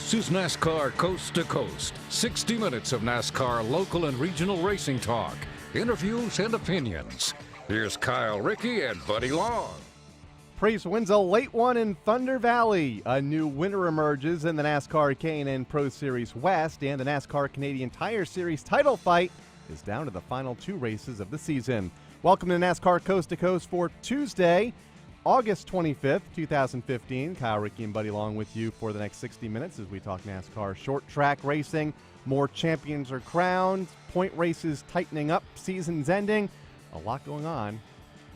This is NASCAR Coast to Coast. 60 minutes of NASCAR local and regional racing talk, interviews, and opinions. Here's Kyle, Rickey, and Buddy Long. Preece wins a late one in Thunder Valley. A new winner emerges in the NASCAR K&N Pro Series West, and the NASCAR Canadian Tire Series title fight is down to the final two races of the season. Welcome to NASCAR Coast to Coast for Tuesday, August 25th, 2015. Kyle, Rickey, and Buddy Long with you for the next 60 minutes as we talk NASCAR short track racing. More champions are crowned, point races tightening up, season's ending. A lot going on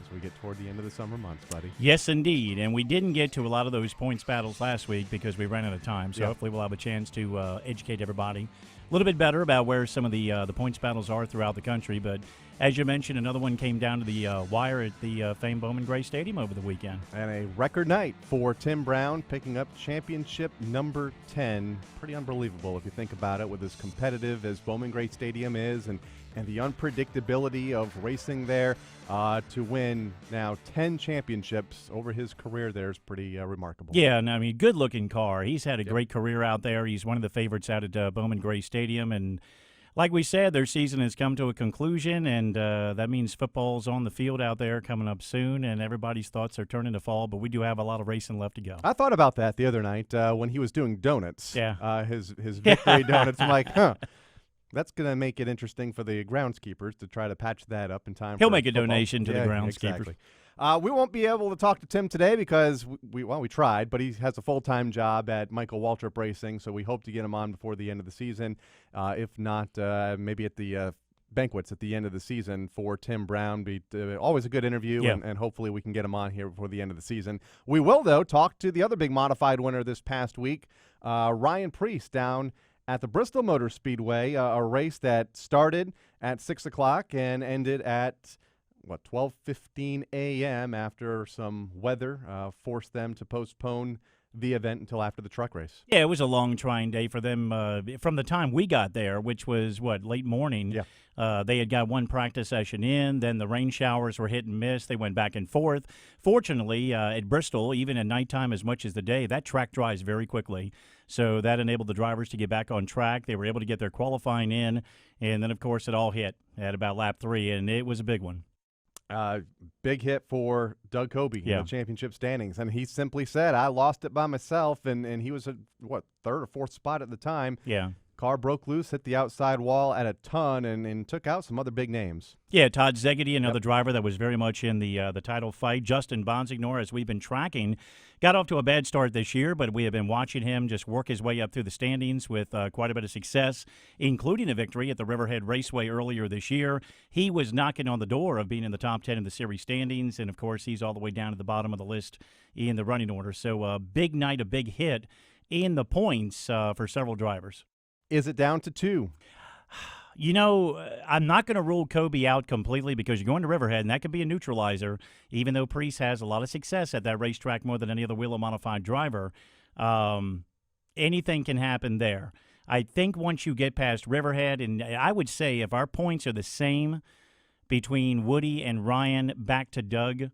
as we get toward the end of the summer months, buddy. Yes, indeed. And we didn't get to a lot of those points battles last week because we ran out of time. So hopefully we'll have a chance to educate everybody a little bit better about where some of the points battles are throughout the country. But as you mentioned, another one came down to the wire at the famed Bowman Gray Stadium over the weekend. And a record night for Tim Brown, picking up championship number 10. Pretty unbelievable if you think about it, with as competitive as Bowman Gray Stadium is and the unpredictability of racing there. To win now 10 championships over his career there is pretty remarkable. Yeah, and I mean, good-looking car. He's had a great career out there. He's one of the favorites out at Bowman Gray Stadium, and like we said, their season has come to a conclusion, and that means football's on the field out there coming up soon, and everybody's thoughts are turning to fall, but we do have a lot of racing left to go. I thought about that the other night when he was doing donuts. Yeah. His victory donuts. I'm like, that's going to make it interesting for the groundskeepers to try to patch that up in time. He'll make a donation to the groundskeepers. Exactly. We won't be able to talk to Tim today because we tried, but he has a full-time job at Michael Waltrip Racing, so we hope to get him on before the end of the season. If not, maybe at the banquets at the end of the season for Tim Brown. Always a good interview, and hopefully we can get him on here before the end of the season. We will, though, talk to the other big modified winner this past week, Ryan Preece, down at the Bristol Motor Speedway, a race that started at 6 o'clock and ended at 12:15 a.m. after some weather forced them to postpone the event until after the truck race. Yeah, it was a long, trying day for them from the time we got there, which was, late morning. Yeah. They had got one practice session in, then the rain showers were hit and miss. They went back and forth. Fortunately, at Bristol, even at nighttime as much as the day, that track dries very quickly. So that enabled the drivers to get back on track. They were able to get their qualifying in, and then, of course, it all hit at about lap 3, and it was a big one. Big hit for Doug Coby in the championship standings. And he simply said, I lost it by myself, and he was at, third or fourth spot at the time. Yeah. Car broke loose, hit the outside wall at a ton, and took out some other big names. Yeah, Todd Szegedy, another driver that was very much in the title fight. Justin Bonsignor, as we've been tracking, got off to a bad start this year, but we have been watching him just work his way up through the standings with quite a bit of success, including a victory at the Riverhead Raceway earlier this year. He was knocking on the door of being in the top 10 in the series standings, and, of course, he's all the way down to the bottom of the list in the running order. So a big night, a big hit in the points for several drivers. Is it down to 2? You know, I'm not going to rule Coby out completely because you're going to Riverhead, and that could be a neutralizer, even though Preece has a lot of success at that racetrack more than any other wheel-modified driver. Anything can happen there. I think once you get past Riverhead, and I would say if our points are the same between Woody and Ryan back to Doug,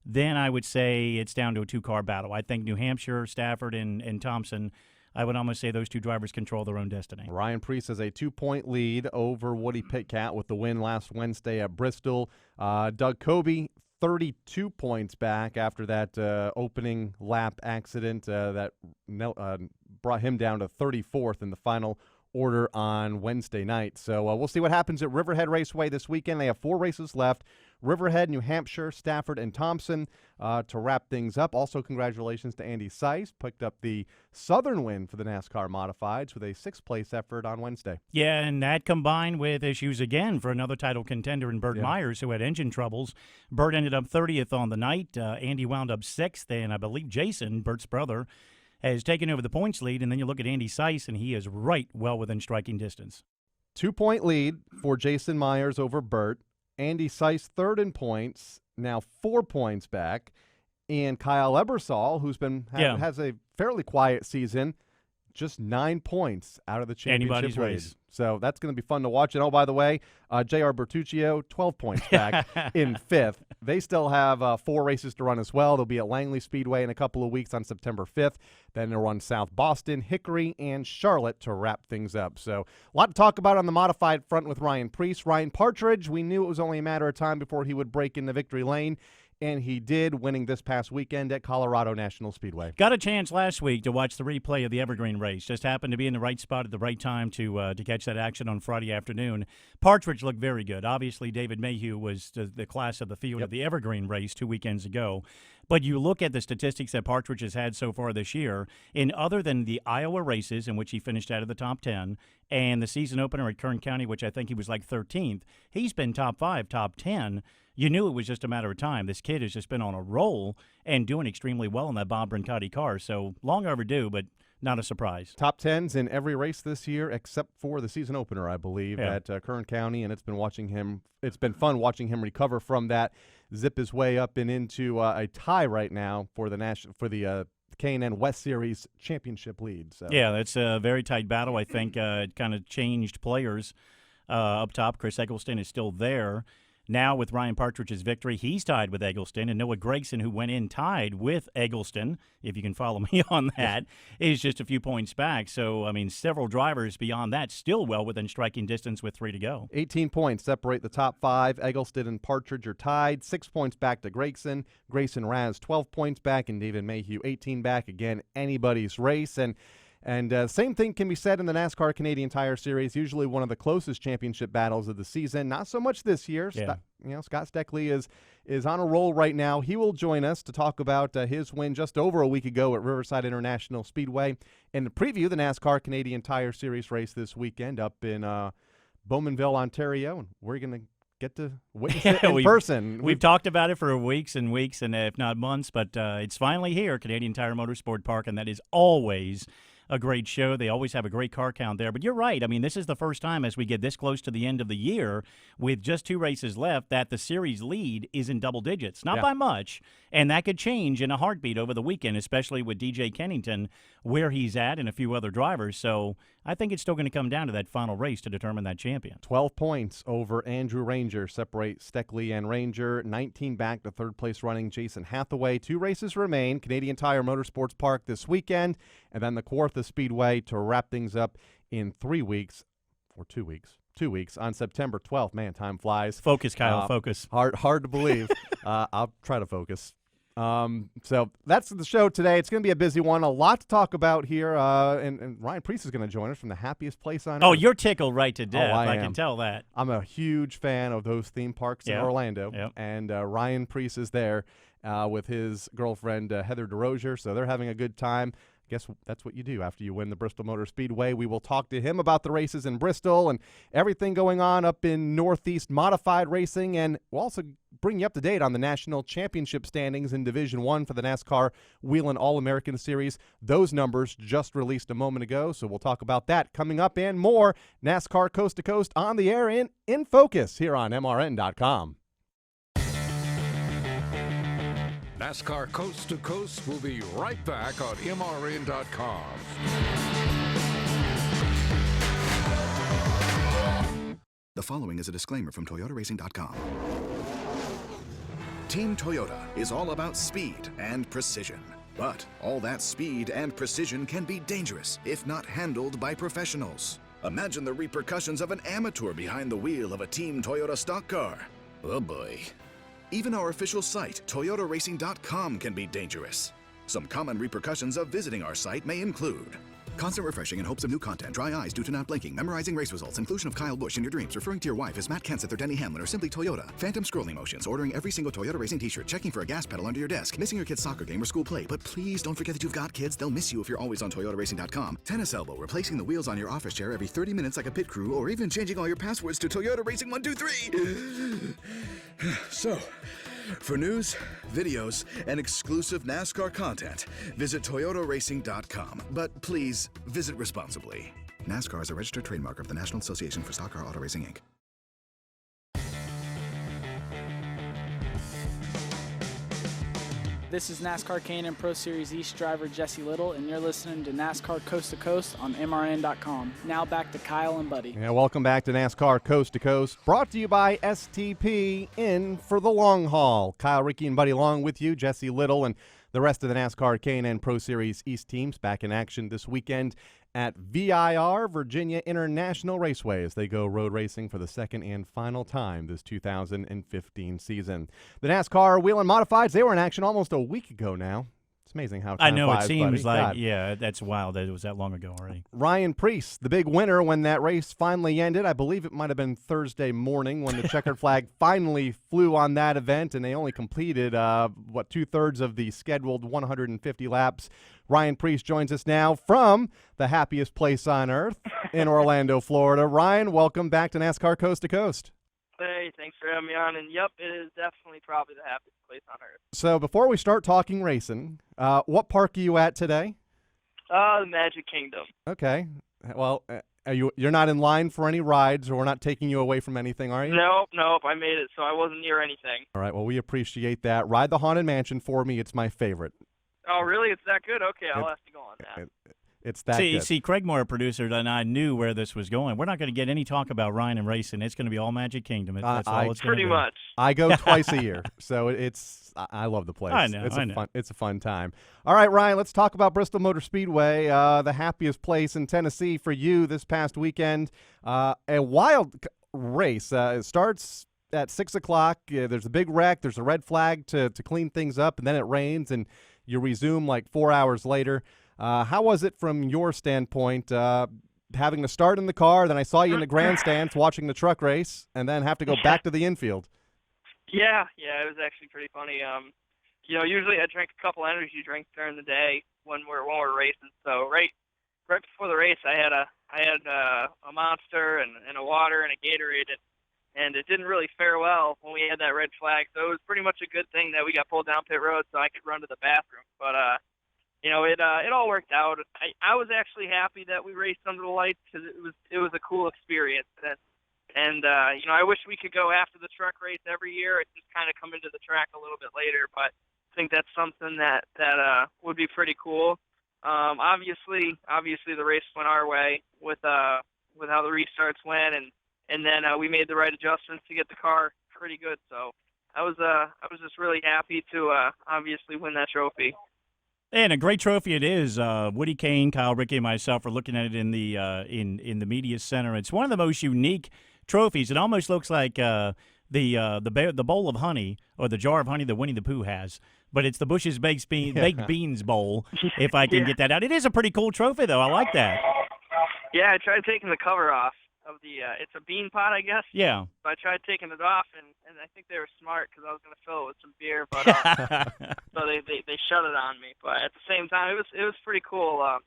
then I would say it's down to a 2-car battle. I think New Hampshire, Stafford, and Thompson, I would almost say those two drivers control their own destiny. Ryan Preece has a 2-point lead over Woody Pitkat with the win last Wednesday at Bristol. Doug Coby, 32 points back after that opening lap accident that brought him down to 34th in the final order on Wednesday night. So we'll see what happens at Riverhead Raceway this weekend. They have 4 races left. Riverhead, New Hampshire, Stafford, and Thompson to wrap things up. Also, congratulations to Andy Seiss. Picked up the Southern win for the NASCAR Modifieds with a 6th-place effort on Wednesday. Yeah, and that combined with issues again for another title contender in Burt Myers, who had engine troubles. Burt ended up 30th on the night. Andy wound up 6th, and I believe Jason, Burt's brother, has taken over the points lead. And then you look at Andy Seiss, and he is right well within striking distance. 2-point lead for Jason Myers over Burt. Andy Seiss third in points, now 4 points back. And Kyle Ebersol, who's been has a fairly quiet season, just 9 points out of the championship race. So that's going to be fun to watch. And, oh, by the way, J.R. Bertuccio, 12 points back in 5th. They still have 4 races to run as well. They'll be at Langley Speedway in a couple of weeks on September 5th. Then they'll run South Boston, Hickory, and Charlotte to wrap things up. So a lot to talk about on the modified front with Ryan Preece. Ryan Partridge, we knew it was only a matter of time before he would break into victory lane. And he did, winning this past weekend at Colorado National Speedway. Got a chance last week to watch the replay of the Evergreen race. Just happened to be in the right spot at the right time to catch that action on Friday afternoon. Partridge looked very good. Obviously, David Mayhew was the class of the field of the Evergreen race 2 weekends ago. But you look at the statistics that Partridge has had so far this year, in other than the Iowa races in which he finished out of the top 10, and the season opener at Kern County, which I think he was like 13th, he's been top 5, top 10. You knew it was just a matter of time. This kid has just been on a roll and doing extremely well in that Bob Brancotti car. So long overdue, but not a surprise. Top 10s in every race this year except for the season opener, I believe, at Kern County, and it's been fun watching him recover from that, zip his way up and into a tie right now for the K&N West Series championship lead. So. Yeah, that's a very tight battle. I think it kind of changed players up top. Chris Eggleston is still there. Now, with Ryan Partridge's victory, he's tied with Eggleston, and Noah Gregson, who went in tied with Eggleston, if you can follow me on that, is just a few points back. So, I mean, several drivers beyond that still well within striking distance with 3 to go. 18 points separate the top 5. Eggleston and Partridge are tied. 6 points back to Gregson. Grayson Raz, 12 points back, and David Mayhew, 18 back. Again, anybody's race. And same thing can be said in the NASCAR Canadian Tire Series, usually one of the closest championship battles of the season. Not so much this year. Yeah. Scott Steckly is on a roll right now. He will join us to talk about his win just over a week ago at Riverside International Speedway and to preview the NASCAR Canadian Tire Series race this weekend up in Bowmanville, Ontario. And we're going to get to witness it in person. We've talked about it for weeks and weeks and if not months, but it's finally here, Canadian Tire Motorsport Park, and that is always a great show. They always have a great car count there. But you're right. I mean, this is the first time as we get this close to the end of the year with just 2 races left that the series lead is in double digits. Not by much. And that could change in a heartbeat over the weekend, especially with DJ Kennington, where he's at, and a few other drivers. So I think it's still going to come down to that final race to determine that champion. 12 points over Andrew Ranger separate Steckly and Ranger. 19 back to third place running Jason Hathaway. 2 races remain. Canadian Tire Motorsports Park this weekend, and then the Kawartha Speedway to wrap things up in 3 weeks, or 2 weeks. 2 weeks on September 12th. Man, time flies. Focus, Kyle, focus. Hard to believe. I'll try to focus. So that's the show today. It's going to be a busy one. A lot to talk about here. And Ryan Preece is going to join us from the happiest place on earth. Oh, you're tickled right to death. I can tell that. I'm a huge fan of those theme parks in Orlando. Yep. And Ryan Preece is there with his girlfriend, Heather DeRozier. So they're having a good time. Guess that's what you do after you win the Bristol Motor Speedway. We will talk to him about the races in Bristol and everything going on up in Northeast Modified Racing, and we'll also bring you up to date on the National Championship standings in Division 1 for the NASCAR Whelen All-American Series. Those numbers just released a moment ago, so we'll talk about that coming up and more. NASCAR Coast to Coast on the air in focus here on MRN.com. NASCAR Coast to Coast will be right back on MRN.com. The following is a disclaimer from ToyotaRacing.com. Team Toyota is all about speed and precision. But all that speed and precision can be dangerous if not handled by professionals. Imagine the repercussions of an amateur behind the wheel of a Team Toyota stock car. Oh boy. Even our official site, ToyotaRacing.com, can be dangerous. Some common repercussions of visiting our site may include constant refreshing in hopes of new content, dry eyes due to not blinking, memorizing race results, inclusion of Kyle Busch in your dreams, referring to your wife as Matt Kenseth or Denny Hamlin or simply Toyota, phantom scrolling motions, ordering every single Toyota Racing t-shirt, checking for a gas pedal under your desk, missing your kid's soccer game or school play. But please don't forget that you've got kids. They'll miss you if you're always on ToyotaRacing.com. Tennis elbow, replacing the wheels on your office chair every 30 minutes like a pit crew, or even changing all your passwords to Toyota Racing 123. So, for news, videos, and exclusive NASCAR content, visit ToyotaRacing.com. But please, visit responsibly. NASCAR is a registered trademark of the National Association for Stock Car Auto Racing, Inc. This is NASCAR K&N Pro Series East driver Jesse Little, and you're listening to NASCAR Coast to Coast on MRN.com. Now back to Kyle and Buddy. Yeah, welcome back to NASCAR Coast to Coast, brought to you by STP, in for the long haul. Kyle, Rickey, and Buddy along with you, Jesse Little, and the rest of the NASCAR K&N Pro Series East teams back in action this weekend at VIR, Virginia International Raceway, as they go road racing for the second and final time this 2015 season. The NASCAR Wheel and Modifieds, they were in action almost a week ago now. It's amazing how time I know, flies, it seems buddy. like, God. yeah, that's wild that it was that long ago already. Ryan Preece, the big winner when that race finally ended. I believe it might have been Thursday morning when the checkered flag finally flew on that event, and they only completed, two-thirds of the scheduled 150 laps. Ryan Preece joins us now from the happiest place on earth in Orlando, Florida. Ryan, welcome back to NASCAR Coast to Coast. Hey, thanks for having me on. And, yep, it is definitely probably the happiest place on earth. So before we start talking racing, what park are you at today? The Magic Kingdom. Okay. Well, you're not in line for any rides, or we're not taking you away from anything, are you? Nope, I made it, so I wasn't near anything. All right, well, we appreciate that. Ride the Haunted Mansion for me. It's my favorite. Oh, really? It's that good? Okay, I'll have to go on that. It's that good. See, Craig Moore, producer, and I knew where this was going. We're not going to get any talk about Ryan and racing. It's going to be all Magic Kingdom. That's all it's going to be. Pretty much. I go twice a year, so I love the place. I know. It's a fun time. All right, Ryan, let's talk about Bristol Motor Speedway, the happiest place in Tennessee for you this past weekend. A wild race. It starts at 6 o'clock. There's a big wreck. There's a red flag to clean things up, and then it rains, and you resume like 4 hours later. How was it from your standpoint, having to start in the car, then I saw you in the grandstands watching the truck race, and then have to go back to the infield? Yeah, it was actually pretty funny. Usually I drink a couple energy drinks during the day when we're racing. So right before the race, I had a Monster and a water and a Gatorade, and it didn't really fare well when we had that red flag. So it was pretty much a good thing that we got pulled down pit road so I could run to the bathroom. But it all worked out. I was actually happy that we raced under the lights because it was a cool experience. And I wish we could go after the truck race every year. It just kind of come into the track a little bit later, but I think that's something that would be pretty cool. Obviously the race went our way with how the restarts went, and then we made the right adjustments to get the car pretty good. So I was just really happy to obviously win that trophy. And a great trophy it is. Woody Kane, Kyle, Rickey, and myself are looking at it in the in the media center. It's one of the most unique trophies. It almost looks like the bowl of honey, or the jar of honey that Winnie the Pooh has. But it's the Bush's Baked Beans Bowl, if I can get that out. It is a pretty cool trophy, though. I like that. Yeah, I tried taking the cover off of the it's a bean pot, I guess. Yeah. So I tried taking it off, and I think they were smart because I was going to fill it with some beer, but so they shut it on me. But at the same time, it was pretty cool. I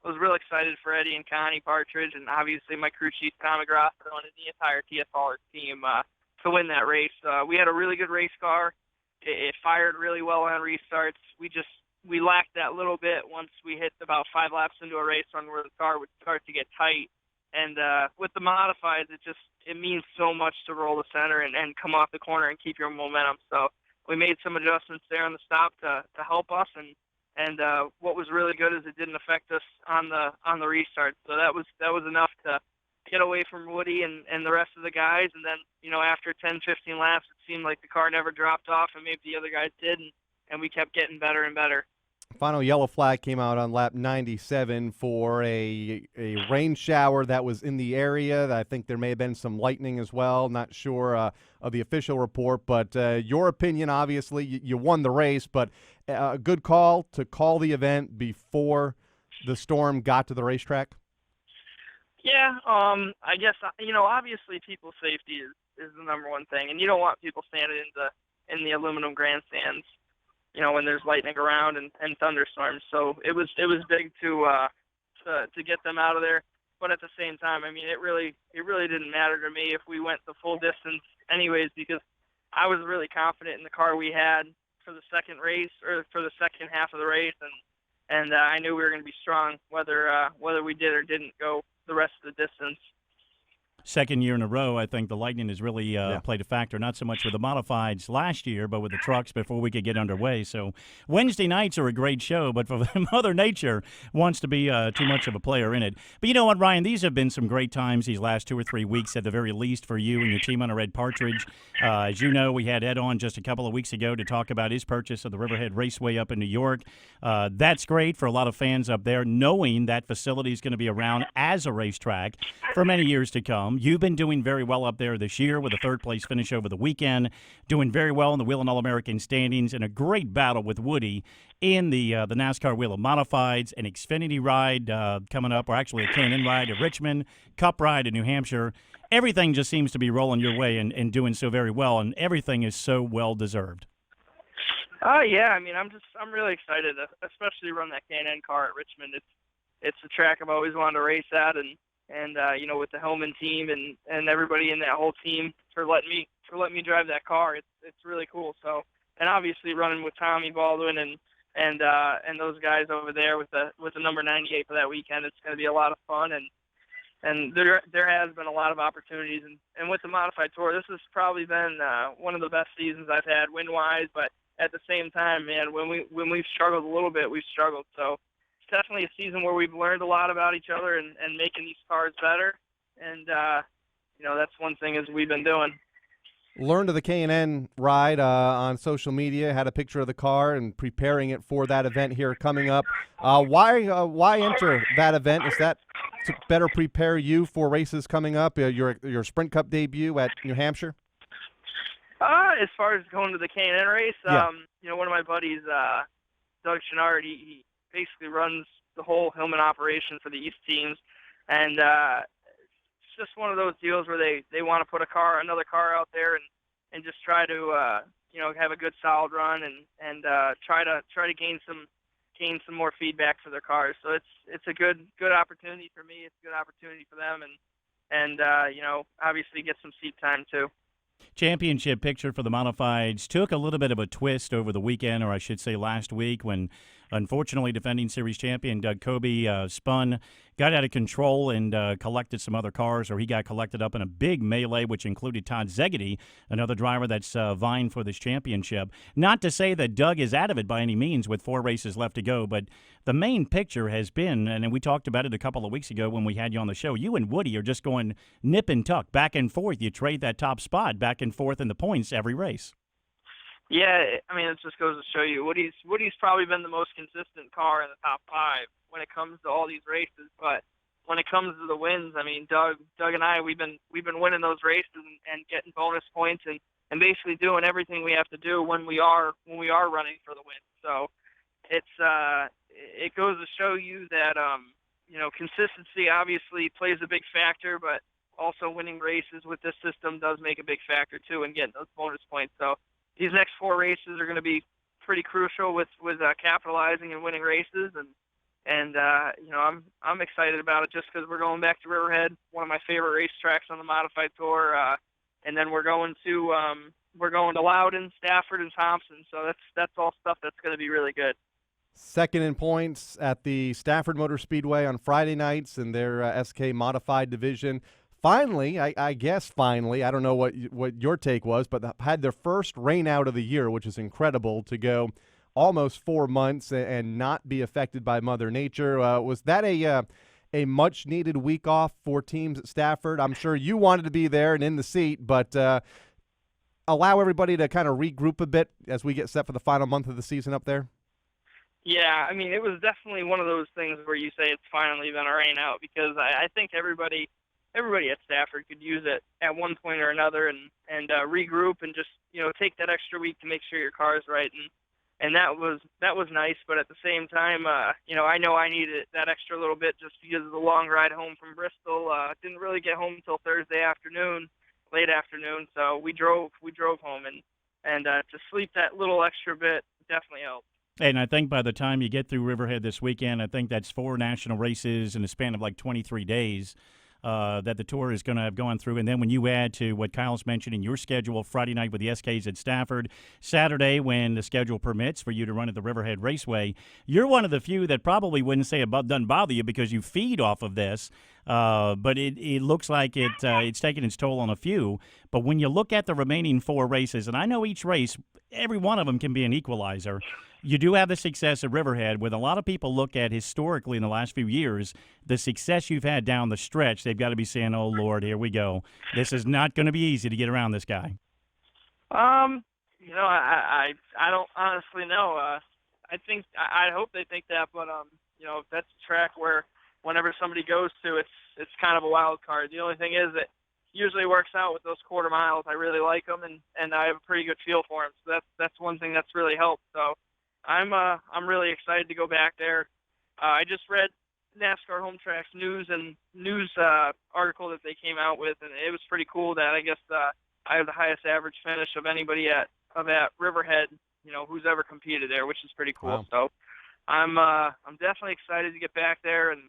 was real excited for Eddie and Connie Partridge, and obviously my crew chief Tom McGrath and the entire TFR team to win that race. We had a really good race car. It fired really well on restarts. We lacked that little bit once we hit about 5 laps into a race run where the car would start to get tight. And with the modifieds, it means so much to roll the center and come off the corner and keep your momentum. So we made some adjustments there on the stop to help us, and what was really good is it didn't affect us on the restart. So that was enough to get away from Woody and the rest of the guys. And then after 10, 15 laps, it seemed like the car never dropped off, and maybe the other guys did, and we kept getting better and better. Final yellow flag came out on lap 97 for a rain shower that was in the area. I think there may have been some lightning as well. Not sure of the official report, but your opinion, obviously, you won the race, but a good call to call the event before the storm got to the racetrack? Yeah, I guess, obviously people's safety is the number one thing, and you don't want people standing in the aluminum grandstands when there's lightning around and thunderstorms. So it was big to get them out of there. But at the same time, I mean, it really didn't matter to me if we went the full distance anyways, because I was really confident in the car we had for the second race, or for the second half of the race, and I knew we were going to be strong whether we did or didn't go the rest of the distance. second year in a row, I think the lightning has really played a factor, not so much with the modifieds last year, but with the trucks before we could get underway. So Wednesday nights are a great show, but for Mother Nature wants to be too much of a player in it. But you know what, Ryan? These have been some great times these last 2 or 3 weeks at the very least for you and your team under Ed Partridge. As you know, we had Ed on just a couple of weeks ago to talk about his purchase of the Riverhead Raceway up in New York. That's great for a lot of fans up there, knowing that facility is going to be around as a racetrack for many years to come. You've been doing very well up there this year with a third-place finish over the weekend, doing very well in the Wheel and All-American standings, and a great battle with Woody in the NASCAR Wheel of Modifieds, an Xfinity ride coming up, or actually a K&N ride at Richmond, Cup ride in New Hampshire. Everything just seems to be rolling your way and doing so very well, and everything is so well-deserved. Yeah, I mean, I'm really excited, especially to run that K&N car at Richmond. It's a track I've always wanted to race at, and you know, with the Hellman team and everybody in that whole team for letting me drive that car, it's really cool. So, and obviously running with Tommy Baldwin and those guys over there with the number 98 for that weekend, it's going to be a lot of fun. And there has been a lot of opportunities, and with the Modified Tour, this has probably been one of the best seasons I've had win-wise. But at the same time, man, when we've struggled a little bit, we've struggled. So it's definitely a season where we've learned a lot about each other and making these cars better. And you know, that's one thing as we've been doing. Learned of the K&N ride on social media, had a picture of the car and preparing it for that event here coming up. Why enter that event? Is that to better prepare you for races coming up, your Sprint Cup debut at New Hampshire? As far as going to the K&N race, you know, one of my buddies, Doug Chenard, he basically runs the whole Hillman operation for the East teams, and it's just one of those deals where they want to put another car out there and just try to you know, have a good solid run and try to gain some more feedback for their cars. So it's a good opportunity for me. It's a good opportunity for them, and you know, obviously get some seat time too. Championship picture for the Modifieds took a little bit of a twist over the weekend, or I should say last week, when unfortunately defending series champion Doug Coby spun, got out of control, and collected some other cars, or he got collected up in a big melee, which included Todd Zegedy, another driver that's vying for this championship. Not to say that Doug is out of it by any means with 4 races left to go, but the main picture has been, and we talked about it a couple of weeks ago when we had you on the show, you and Woody are just going nip and tuck, back and forth. You trade that top spot back and forth in the points every race. Yeah, I mean, it just goes to show you Woody's probably been the most consistent car in the top 5 when it comes to all these races. But when it comes to the wins, I mean, Doug and I, we've been winning those races and getting bonus points and basically doing everything we have to do when we are running for the win. So it goes to show you that you know, consistency obviously plays a big factor, but also winning races with this system does make a big factor too, and getting those bonus points. So these next 4 races are going to be pretty crucial with capitalizing and winning races, and you know, I'm excited about it just because we're going back to Riverhead, one of my favorite racetracks on the Modified Tour, and then we're going to Loudon, Stafford, and Thompson. So that's all stuff that's going to be really good. Second in points at the Stafford Motor Speedway on Friday nights in their SK Modified division. Finally, I guess finally, I don't know what your take was, but had their first rain out of the year, which is incredible to go almost 4 months and not be affected by Mother Nature. Was that a much-needed week off for teams at Stafford? I'm sure you wanted to be there and in the seat, but allow everybody to kind of regroup a bit as we get set for the final month of the season up there? Yeah, I mean, it was definitely one of those things where you say it's finally been a rain out, because I think everybody at Stafford could use it at one point or another and regroup and just, you know, take that extra week to make sure your car is right. And that was nice, but at the same time, you know I needed that extra little bit just because of the long ride home from Bristol. Didn't really get home until Thursday afternoon, late afternoon, so we drove home, and to sleep that little extra bit definitely helped. And I think by the time you get through Riverhead this weekend, I think that's 4 national races in a span of like 23 days. that the Tour is going to have gone through. And then when you add to what Kyle's mentioned in your schedule, Friday night with the SKs at Stafford, Saturday when the schedule permits for you to run at the Riverhead Raceway, you're one of the few that probably wouldn't say it doesn't bother you because you feed off of this. But it looks like it's taken its toll on a few. But when you look at the remaining 4 races, and I know each race, every one of them can be an equalizer, you do have the success at Riverhead. With a lot of people look at historically in the last few years, the success you've had down the stretch, they've got to be saying, oh, Lord, here we go. This is not going to be easy to get around this guy. I don't honestly know. I hope they think that, but that's a track where whenever somebody goes to, it's kind of a wild card. The only thing is that usually works out with those quarter miles. I really like them, and I have a pretty good feel for them. So that's one thing that's really helped. So I'm really excited to go back there. I just read NASCAR Home Tracks news article that they came out with, and it was pretty cool that I guess I have the highest average finish of anybody at Riverhead, who's ever competed there, which is pretty cool. Wow. So I'm definitely excited to get back there and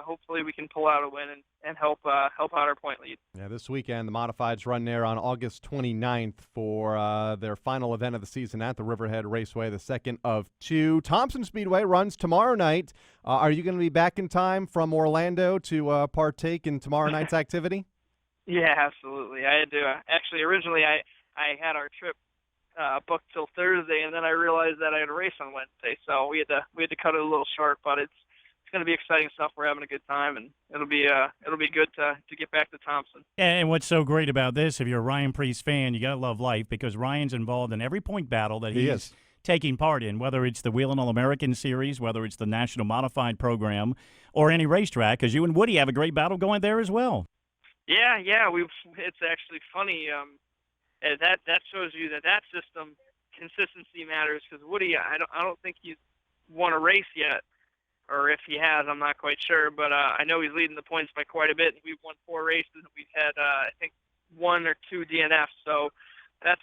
hopefully we can pull out a win and help out our point lead. Yeah, this weekend the Modifieds run there on August 29th for their final event of the season at the Riverhead Raceway, the second of 2. Thompson Speedway runs tomorrow night. Are you going to be back in time from Orlando to partake in tomorrow night's activity? Yeah, absolutely. I had to. Actually, originally I had our trip booked till Thursday, and then I realized that I had a race on Wednesday, so we had to cut it a little short. But it's going to be exciting stuff. We're having a good time, and it'll be good to get back to Thompson. And what's so great about this, if you're a Ryan Preece fan, you got to love life because Ryan's involved in every point battle that he's taking part in, whether it's the Wheeling All-American Series, whether it's the National Modified Program, or any racetrack, because you and Woody have a great battle going there as well. Yeah. It's actually funny. That shows you that system consistency matters because Woody, I don't think he's won a race yet. Or if he has, I'm not quite sure. But I know he's leading the points by quite a bit. We've won 4 races. We've had, I think, 1 or 2 DNFs. So that's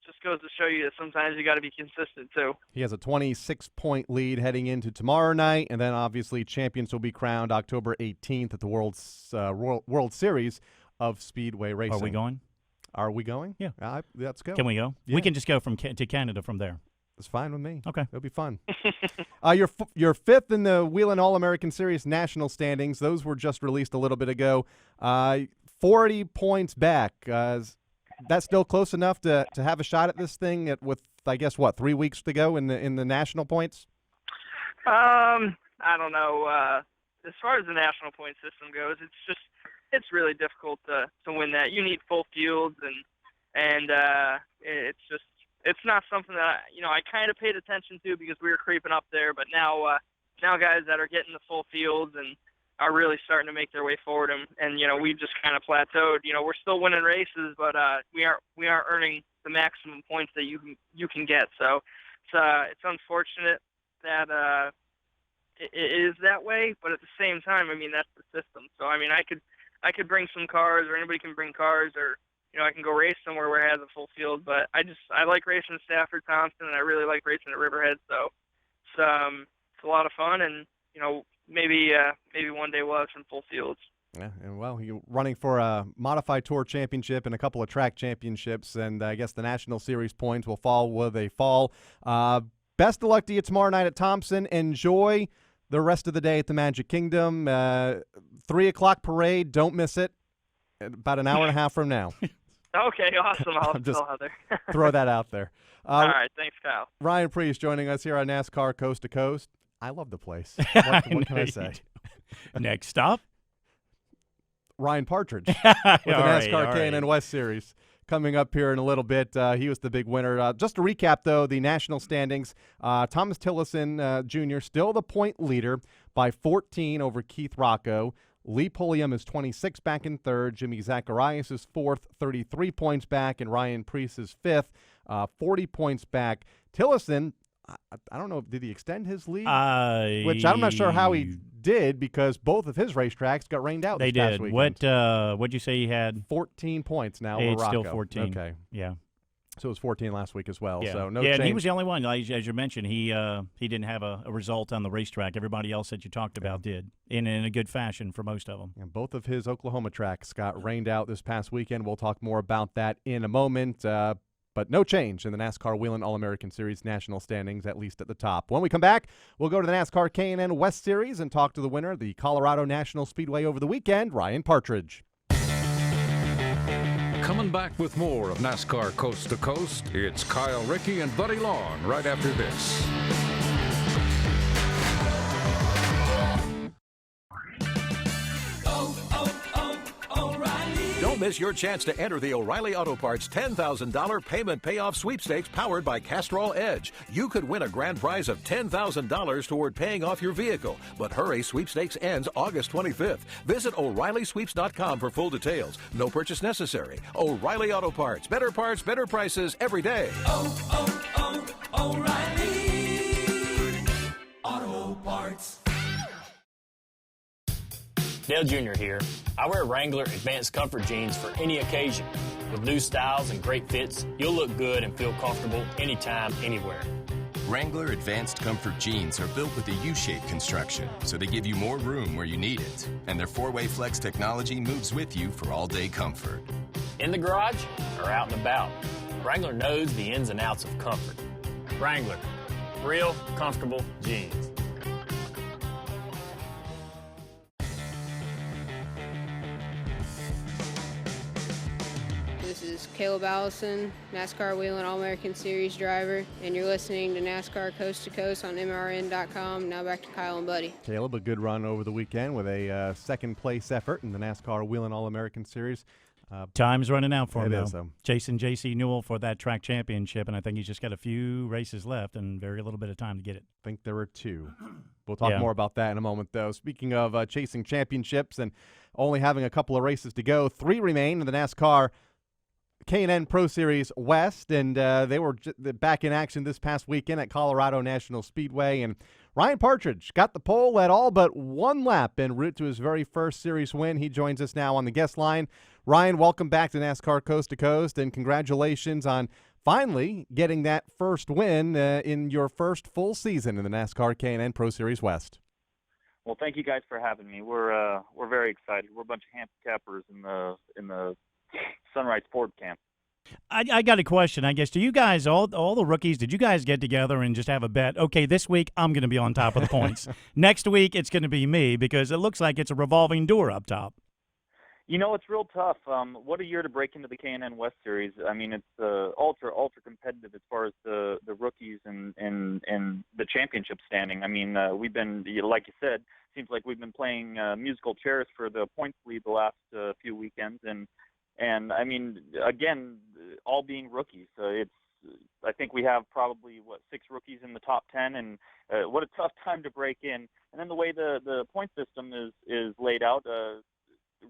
just goes to show you that sometimes you got to be consistent, too. He has a 26-point lead heading into tomorrow night. And then, obviously, champions will be crowned October 18th at the World Series of Speedway Racing. Are we going? Are we going? Yeah. Let's go. Can we go? Yeah. We can just go to Canada from there. It's fine with me. Okay. It'll be fun. You're 5th in the Wheeling All-American Series national standings. Those were just released a little bit ago. 40 points back. Is that still close enough to have a shot at this thing with, I guess, 3 weeks to go in the national points? I don't know. As far as the national point system goes, it's really difficult to win that. You need full fields, and it's not something that I kind of paid attention to because we were creeping up there. But now guys that are getting the full fields and are really starting to make their way forward, and we've just kind of plateaued. We're still winning races, but we aren't earning the maximum points that you can get. So it's unfortunate that it is that way. But at the same time, that's the system. So I could bring some cars, or anybody can bring cars, or I can go race somewhere where it has a full field. But I like racing at Stafford, Thompson, and I really like racing at Riverhead. So it's a lot of fun, and maybe one day we'll have some full fields. Yeah, and you're running for a Modified Tour Championship and a couple of track championships, and I guess the National Series points will fall where they fall. Best of luck to you tomorrow night at Thompson. Enjoy the rest of the day at the Magic Kingdom. 3 o'clock parade, don't miss it. About an hour and a half from now. Okay, awesome. I'll just out there. throw that out there. All right, thanks, Kyle. Ryan Preece joining us here on NASCAR Coast to Coast. I love the place. What can I say? Next stop, Ryan Partridge with the NASCAR K&N West Series coming up here in a little bit. He was the big winner. Just to recap, though, the national standings, Thomas Tillotson Jr. still the point leader by 14 over Keith Rocco. Lee Pulliam is 26 back in 3rd. Jimmy Zacharias is 4th, 33 points back. And Ryan Preece is 5th, 40 points back. Tillotson, I don't know, did he extend his lead? Which I'm not sure how he did because both of his racetracks got rained out this past weekend. What'd you say he had? 14 points now It's over Rocco. still 14. Okay. Yeah. So it was 14 last week as well. Yeah. So no yeah, change. and he was the only one, as you mentioned. He didn't have a result on the racetrack. Everybody else that you talked about did, in a good fashion for most of them. And both of his Oklahoma tracks got rained out this past weekend. We'll talk more about that in a moment. But no change in the NASCAR Whelen All-American Series national standings, at least at the top. When we come back, we'll go to the NASCAR K&N West Series and talk to the winner, the Colorado National Speedway over the weekend, Ryan Partridge. Coming back with more of NASCAR Coast to Coast, it's Kyle Rickey and Buddy Long right after this. Don't miss your chance to enter the O'Reilly Auto Parts $10,000 payment payoff sweepstakes powered by Castrol Edge. You could win a grand prize of $10,000 toward paying off your vehicle. But hurry, sweepstakes ends August 25th. Visit O'ReillySweeps.com for full details. No purchase necessary. O'Reilly Auto Parts. Better prices every day. O'Reilly Auto Parts. Dale Jr. here. I wear Wrangler Advanced Comfort jeans for any occasion. With new styles and great fits, you'll look good and feel comfortable anytime, anywhere. Wrangler Advanced Comfort jeans are built with a U-shaped construction, so they give you more room where you need it. And their 4-way flex technology moves with you for all-day comfort. In the garage or out and about, Wrangler knows the ins and outs of comfort. Wrangler, real comfortable jeans. This is Caleb Allison, NASCAR Whelen All-American Series driver, and you're listening to NASCAR Coast to Coast on MRN.com. Now back to Kyle and Buddy. Caleb, a good run over the weekend with a second-place effort in the NASCAR Whelen All-American Series. Time's running out for him, It is, though. Chasing J.C. Newell for that track championship, and I think he's just got a few races left and very little bit of time to get it. I think there were 2. We'll talk more about that in a moment, though. Speaking of chasing championships and only having a couple of races to go, 3 remain in the NASCAR K&N Pro Series West, and they were back in action this past weekend at Colorado National Speedway. And Ryan Partridge got the pole at all but one lap en route to his very first series win. He joins us now on the guest line. Ryan, welcome back to NASCAR Coast to Coast, and congratulations on finally getting that first win in your first full season in the NASCAR K&N Pro Series West. Well, thank you guys for having me. We're very excited. We're a bunch of handicappers in the Sunrise Ford camp. I got a question, I guess. Do you guys, all the rookies, did you guys get together and just have a bet? Okay, this week I'm going to be on top of the points. Next week it's going to be me, because it looks like it's a revolving door up top. You know, it's real tough. What a year to break into the K&N West Series. I mean, it's ultra competitive as far as the rookies and the championship standing. I mean, we've been, like you said, seems like we've been playing musical chairs for the points lead the last few weekends, and I mean, again, all being rookies. I think we have probably 6 rookies in the top 10, and what a tough time to break in. And then the way the point system is laid out,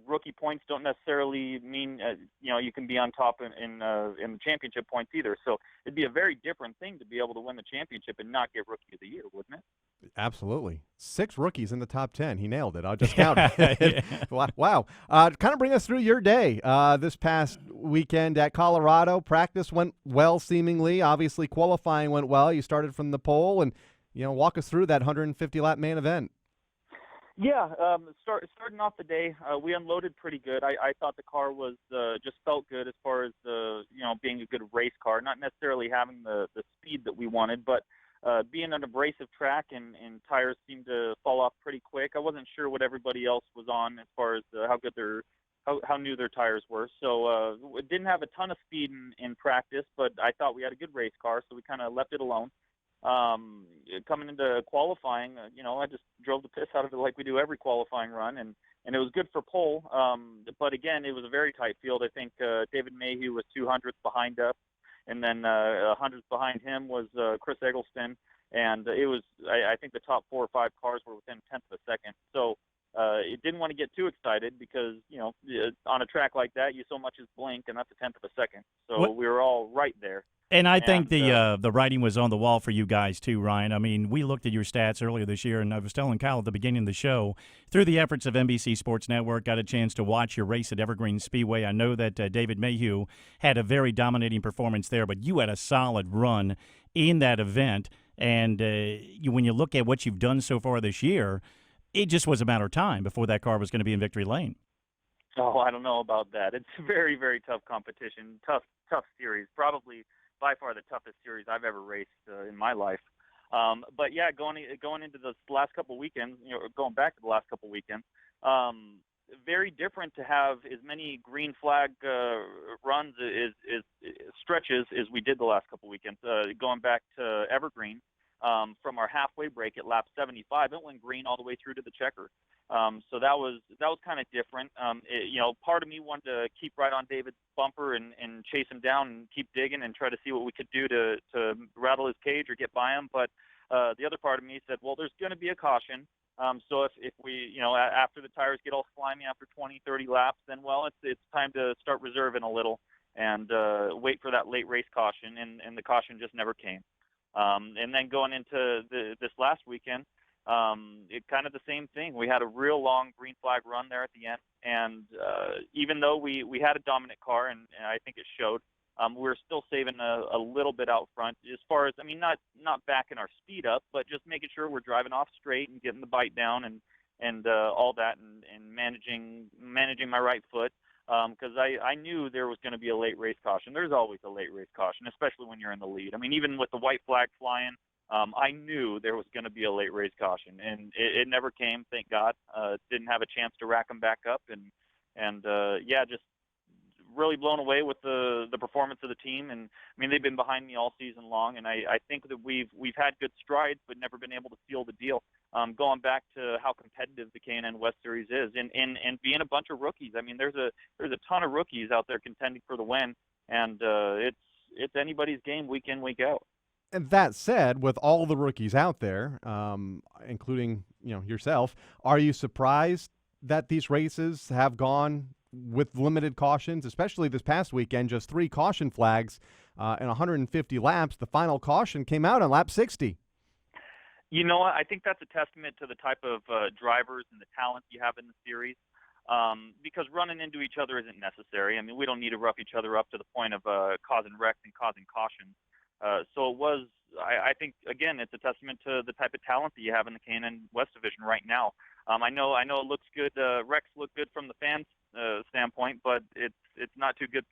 rookie points don't necessarily mean you can be on top in the championship points either. So it'd be a very different thing to be able to win the championship and not get Rookie of the Year, wouldn't it? Absolutely. 6 rookies in the top 10. He nailed it. I'll just count it. Wow. Kind of bring us through your day this past weekend at Colorado. Practice went well, seemingly. Obviously, qualifying went well. You started from the pole, and walk us through that 150-lap main event. Yeah, starting off the day, we unloaded pretty good. I thought the car was just felt good as far as being a good race car, not necessarily having the speed that we wanted, but being an abrasive track and tires seemed to fall off pretty quick. I wasn't sure what everybody else was on as far as how new their tires were. So we didn't have a ton of speed in practice, but I thought we had a good race car, so we kind of left it alone. Coming into qualifying, I just drove the piss out of it like we do every qualifying run, and it was good for pole. But again, it was a very tight field. I think David Mayhew was 200th behind us, and then 100th behind him was Chris Eggleston, and it was I think the top 4 or 5 cars were within 1/10 of a second. So it didn't want to get too excited because, on a track like that, you so much as blink, and that's a tenth of a second. So we were all right there. And I think the writing was on the wall for you guys too, Ryan. I mean, we looked at your stats earlier this year, and I was telling Kyle at the beginning of the show, through the efforts of NBC Sports Network, got a chance to watch your race at Evergreen Speedway. I know that David Mayhew had a very dominating performance there, but you had a solid run in that event. And when you look at what you've done so far this year, it just was a matter of time before that car was going to be in victory lane. Oh, I don't know about that. It's very, very tough competition, tough series, probably by far the toughest series I've ever raced in my life. But yeah, going into the last couple of weekends, going back to the last couple of weekends, very different to have as many green flag runs as stretches as we did the last couple of weekends. Going back to Evergreen, from our halfway break at lap 75, it went green all the way through to the checker. So that was kind of different. Part of me wanted to keep right on David's bumper and chase him down and keep digging and try to see what we could do to rattle his cage or get by him. But the other part of me said, well, there's going to be a caution. So if we, after the tires get all slimy after 20, 30 laps, then, well, it's time to start reserving a little and wait for that late race caution. And the caution just never came. And then going into this last weekend, it kind of the same thing. We had a real long green flag run there at the end, and even though we had a dominant car, and I think it showed, we were still saving a little bit out front as far as, not backing our speed up, but just making sure we're driving off straight and getting the bite down and all that, and managing my right foot. Because I knew there was going to be a late race caution. There's always a late race caution, especially when you're in the lead. Even with the white flag flying, I knew there was going to be a late race caution, and it never came, thank God. Didn't have a chance to rack them back up, and just really blown away with the performance of the team. And they've been behind me all season long, and I think that we've had good strides, but never been able to seal the deal. Going back to how competitive the K&N West Series is, and being a bunch of rookies. There's a ton of rookies out there contending for the win, and it's anybody's game week in, week out. And that said, with all the rookies out there, including yourself, are you surprised that these races have gone with limited cautions, especially this past weekend? Just 3 caution flags in 150 laps. The final caution came out on lap 60. You know what? I think that's a testament to the type of drivers and the talent you have in the series, because running into each other isn't necessary. We don't need to rough each other up to the point of causing wrecks and causing cautions. So it was, I think, again, it's a testament to the type of talent that you have in the K&N West Division right now. I know it looks good. Wrecks look good from the fans' standpoint, but it's not too good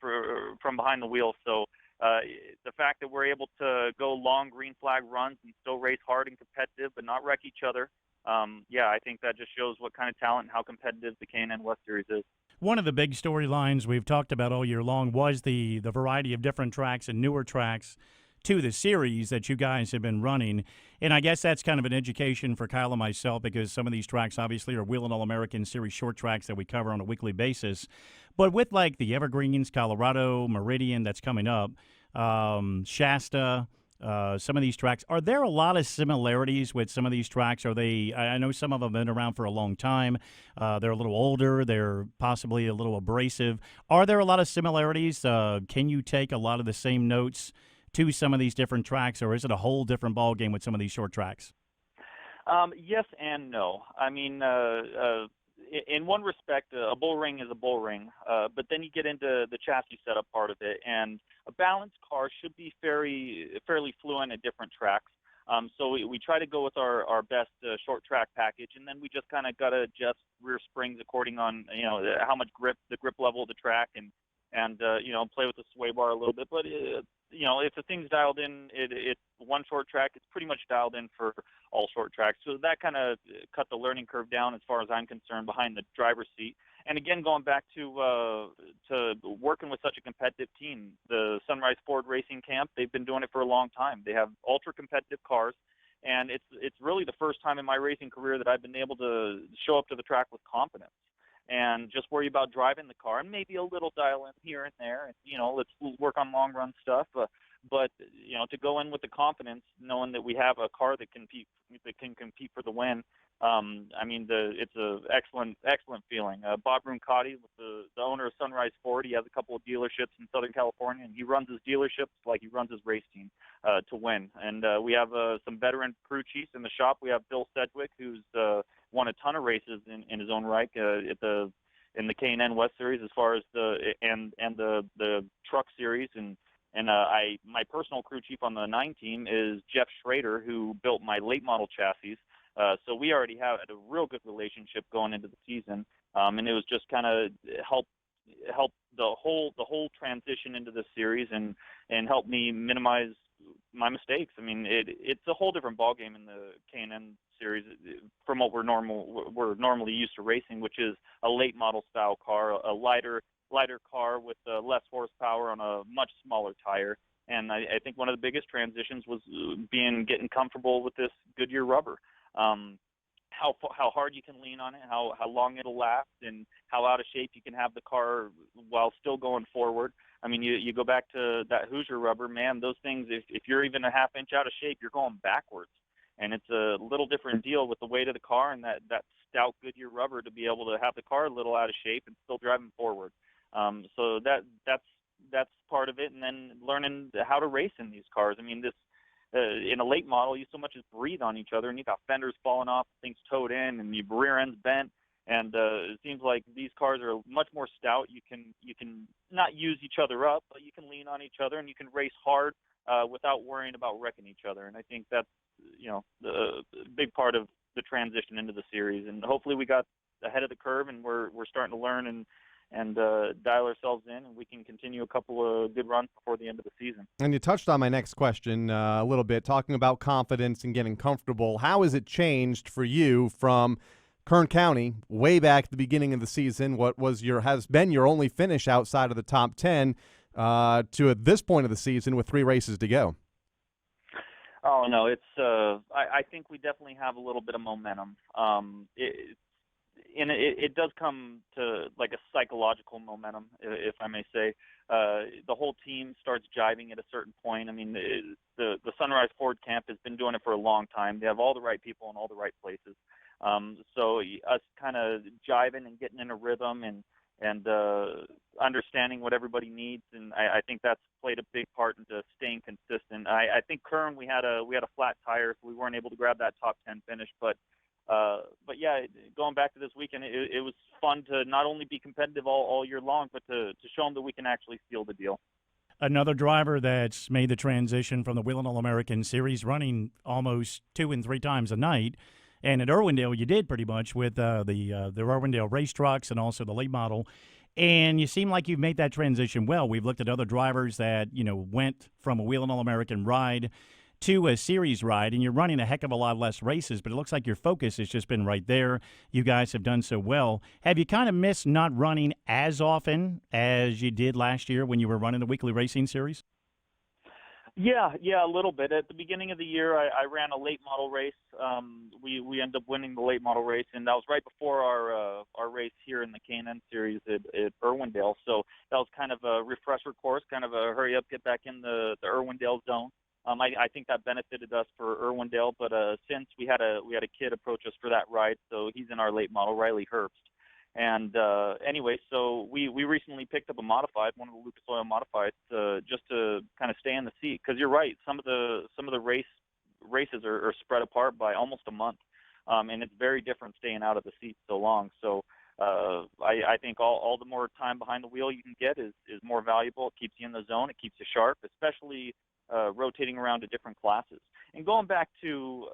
from behind the wheel. So the fact that we're able to go long green flag runs and still race hard and competitive but not wreck each other, I think that just shows what kind of talent and how competitive the K&N West Series is. One of the big storylines we've talked about all year long was the variety of different tracks and newer tracks to the series that you guys have been running. And I guess that's kind of an education for Kyle and myself, because some of these tracks obviously are Whelen All-American Series short tracks that we cover on a weekly basis. But with like the Evergreens, Colorado, Meridian that's coming up, Shasta, some of these tracks, are there a lot of similarities with some of these tracks? Are they? I know some of them have been around for a long time. They're a little older. They're possibly a little abrasive. Are there a lot of similarities? Can you take a lot of the same notes to some of these different tracks, or is it a whole different ball game with some of these short tracks? Yes and no. In one respect, a bull ring is a bull ring, but then you get into the chassis setup part of it, and a balanced car should be fairly fluent at different tracks. So we try to go with our best short track package, and then we just kind of got to adjust rear springs according on how much the grip level of the track, and play with the sway bar a little bit. But if the thing's dialed in, it's one short track, it's pretty much dialed in for all short tracks. So that kind of cut the learning curve down as far as I'm concerned behind the driver's seat. And again, going back to working with such a competitive team, the Sunrise Ford Racing Camp, they've been doing it for a long time. They have ultra competitive cars, and it's really the first time in my racing career that I've been able to show up to the track with confidence and just worry about driving the car, and maybe a little dial in here and there, and let's work on long run stuff. But to go in with the confidence, knowing that we have a car that can compete for the win, I mean, it's a excellent feeling. Bob Rooncotti, the owner of Sunrise Ford, he has a couple of dealerships in Southern California, and he runs his dealerships like he runs his race team to win. And we have some veteran crew chiefs in the shop. We have Bill Sedgwick, who's won a ton of races in his own right in the K&N West Series, as far as the Truck Series, and my personal crew chief on the 9 team is Jeff Schrader, who built my late model chassis. So we already had a real good relationship going into the season, and it was just kind of help the whole transition into this series and help me minimize my mistakes. I mean, it's a whole different ballgame in the K&N series from what we're normally used to racing, which is a late model style car, a lighter car with less horsepower on a much smaller tire. And I think one of the biggest transitions was getting comfortable with this Goodyear rubber. How hard you can lean on it, how long it'll last, and how out of shape you can have the car while still going forward. I mean, you go back to that Hoosier rubber, man, those things, if you're even a half inch out of shape, you're going backwards. And it's a little different deal with the weight of the car and that stout Goodyear rubber to be able to have the car a little out of shape and still driving forward. So that's part of it. And then learning how to race in these cars. I mean, in a late model, you so much as breathe on each other, and you got fenders falling off, things towed in, and your rear end's bent. And it seems like these cars are much more stout. You can not use each other up, but you can lean on each other, and you can race hard without worrying about wrecking each other. And I think that's the big part of the transition into the series. And hopefully we got ahead of the curve, and we're starting to learn and dial ourselves in, and we can continue a couple of good runs before the end of the season. And you touched on my next question a little bit, talking about confidence and getting comfortable. How has it changed for you from Kern County way back at the beginning of the season, what has been your only finish outside of the top 10, to at this point of the season with 3 races to go? Oh, no, it's I think we definitely have a little bit of momentum. It does come to like a psychological momentum, if I may say. The whole team starts jiving at a certain point. I mean, the Sunrise Ford camp has been doing it for a long time. They have all the right people in all the right places. So us kind of jiving and getting in a rhythm and understanding what everybody needs, and I think that's played a big part into staying consistent. I think Kern, we had a flat tire, so we weren't able to grab that top 10 finish, but yeah, going back to this weekend, it was fun to not only be competitive all year long, but to show them that we can actually seal the deal. Another driver that's made the transition from the Whelen All-American Series, running almost 2 and 3 times a night. And at Irwindale, you did pretty much with the Irwindale race trucks and also the late model. And you seem like you've made that transition well. We've looked at other drivers that, went from a Whelen All-American ride to a series ride, and you're running a heck of a lot less races, but it looks like your focus has just been right there. You guys have done so well. Have you kind of missed not running as often as you did last year when you were running the weekly racing series? Yeah, a little bit. At the beginning of the year, I ran a late model race. We ended up winning the late model race, and that was right before our race here in the K&N series at Irwindale. So that was kind of a refresher course, kind of a hurry up, get back in the Irwindale zone. I think that benefited us for Irwindale, but since we had a kid approach us for that ride, so he's in our late model, Riley Herbst. And anyway, so we recently picked up a modified, one of the Lucas Oil modifieds, just to kind of stay in the seat. Because you're right, some of the races are spread apart by almost a month, and it's very different staying out of the seat so long. So I think all the more time behind the wheel you can get is more valuable. It keeps you in the zone. It keeps you sharp, especially rotating around to different classes. And going back to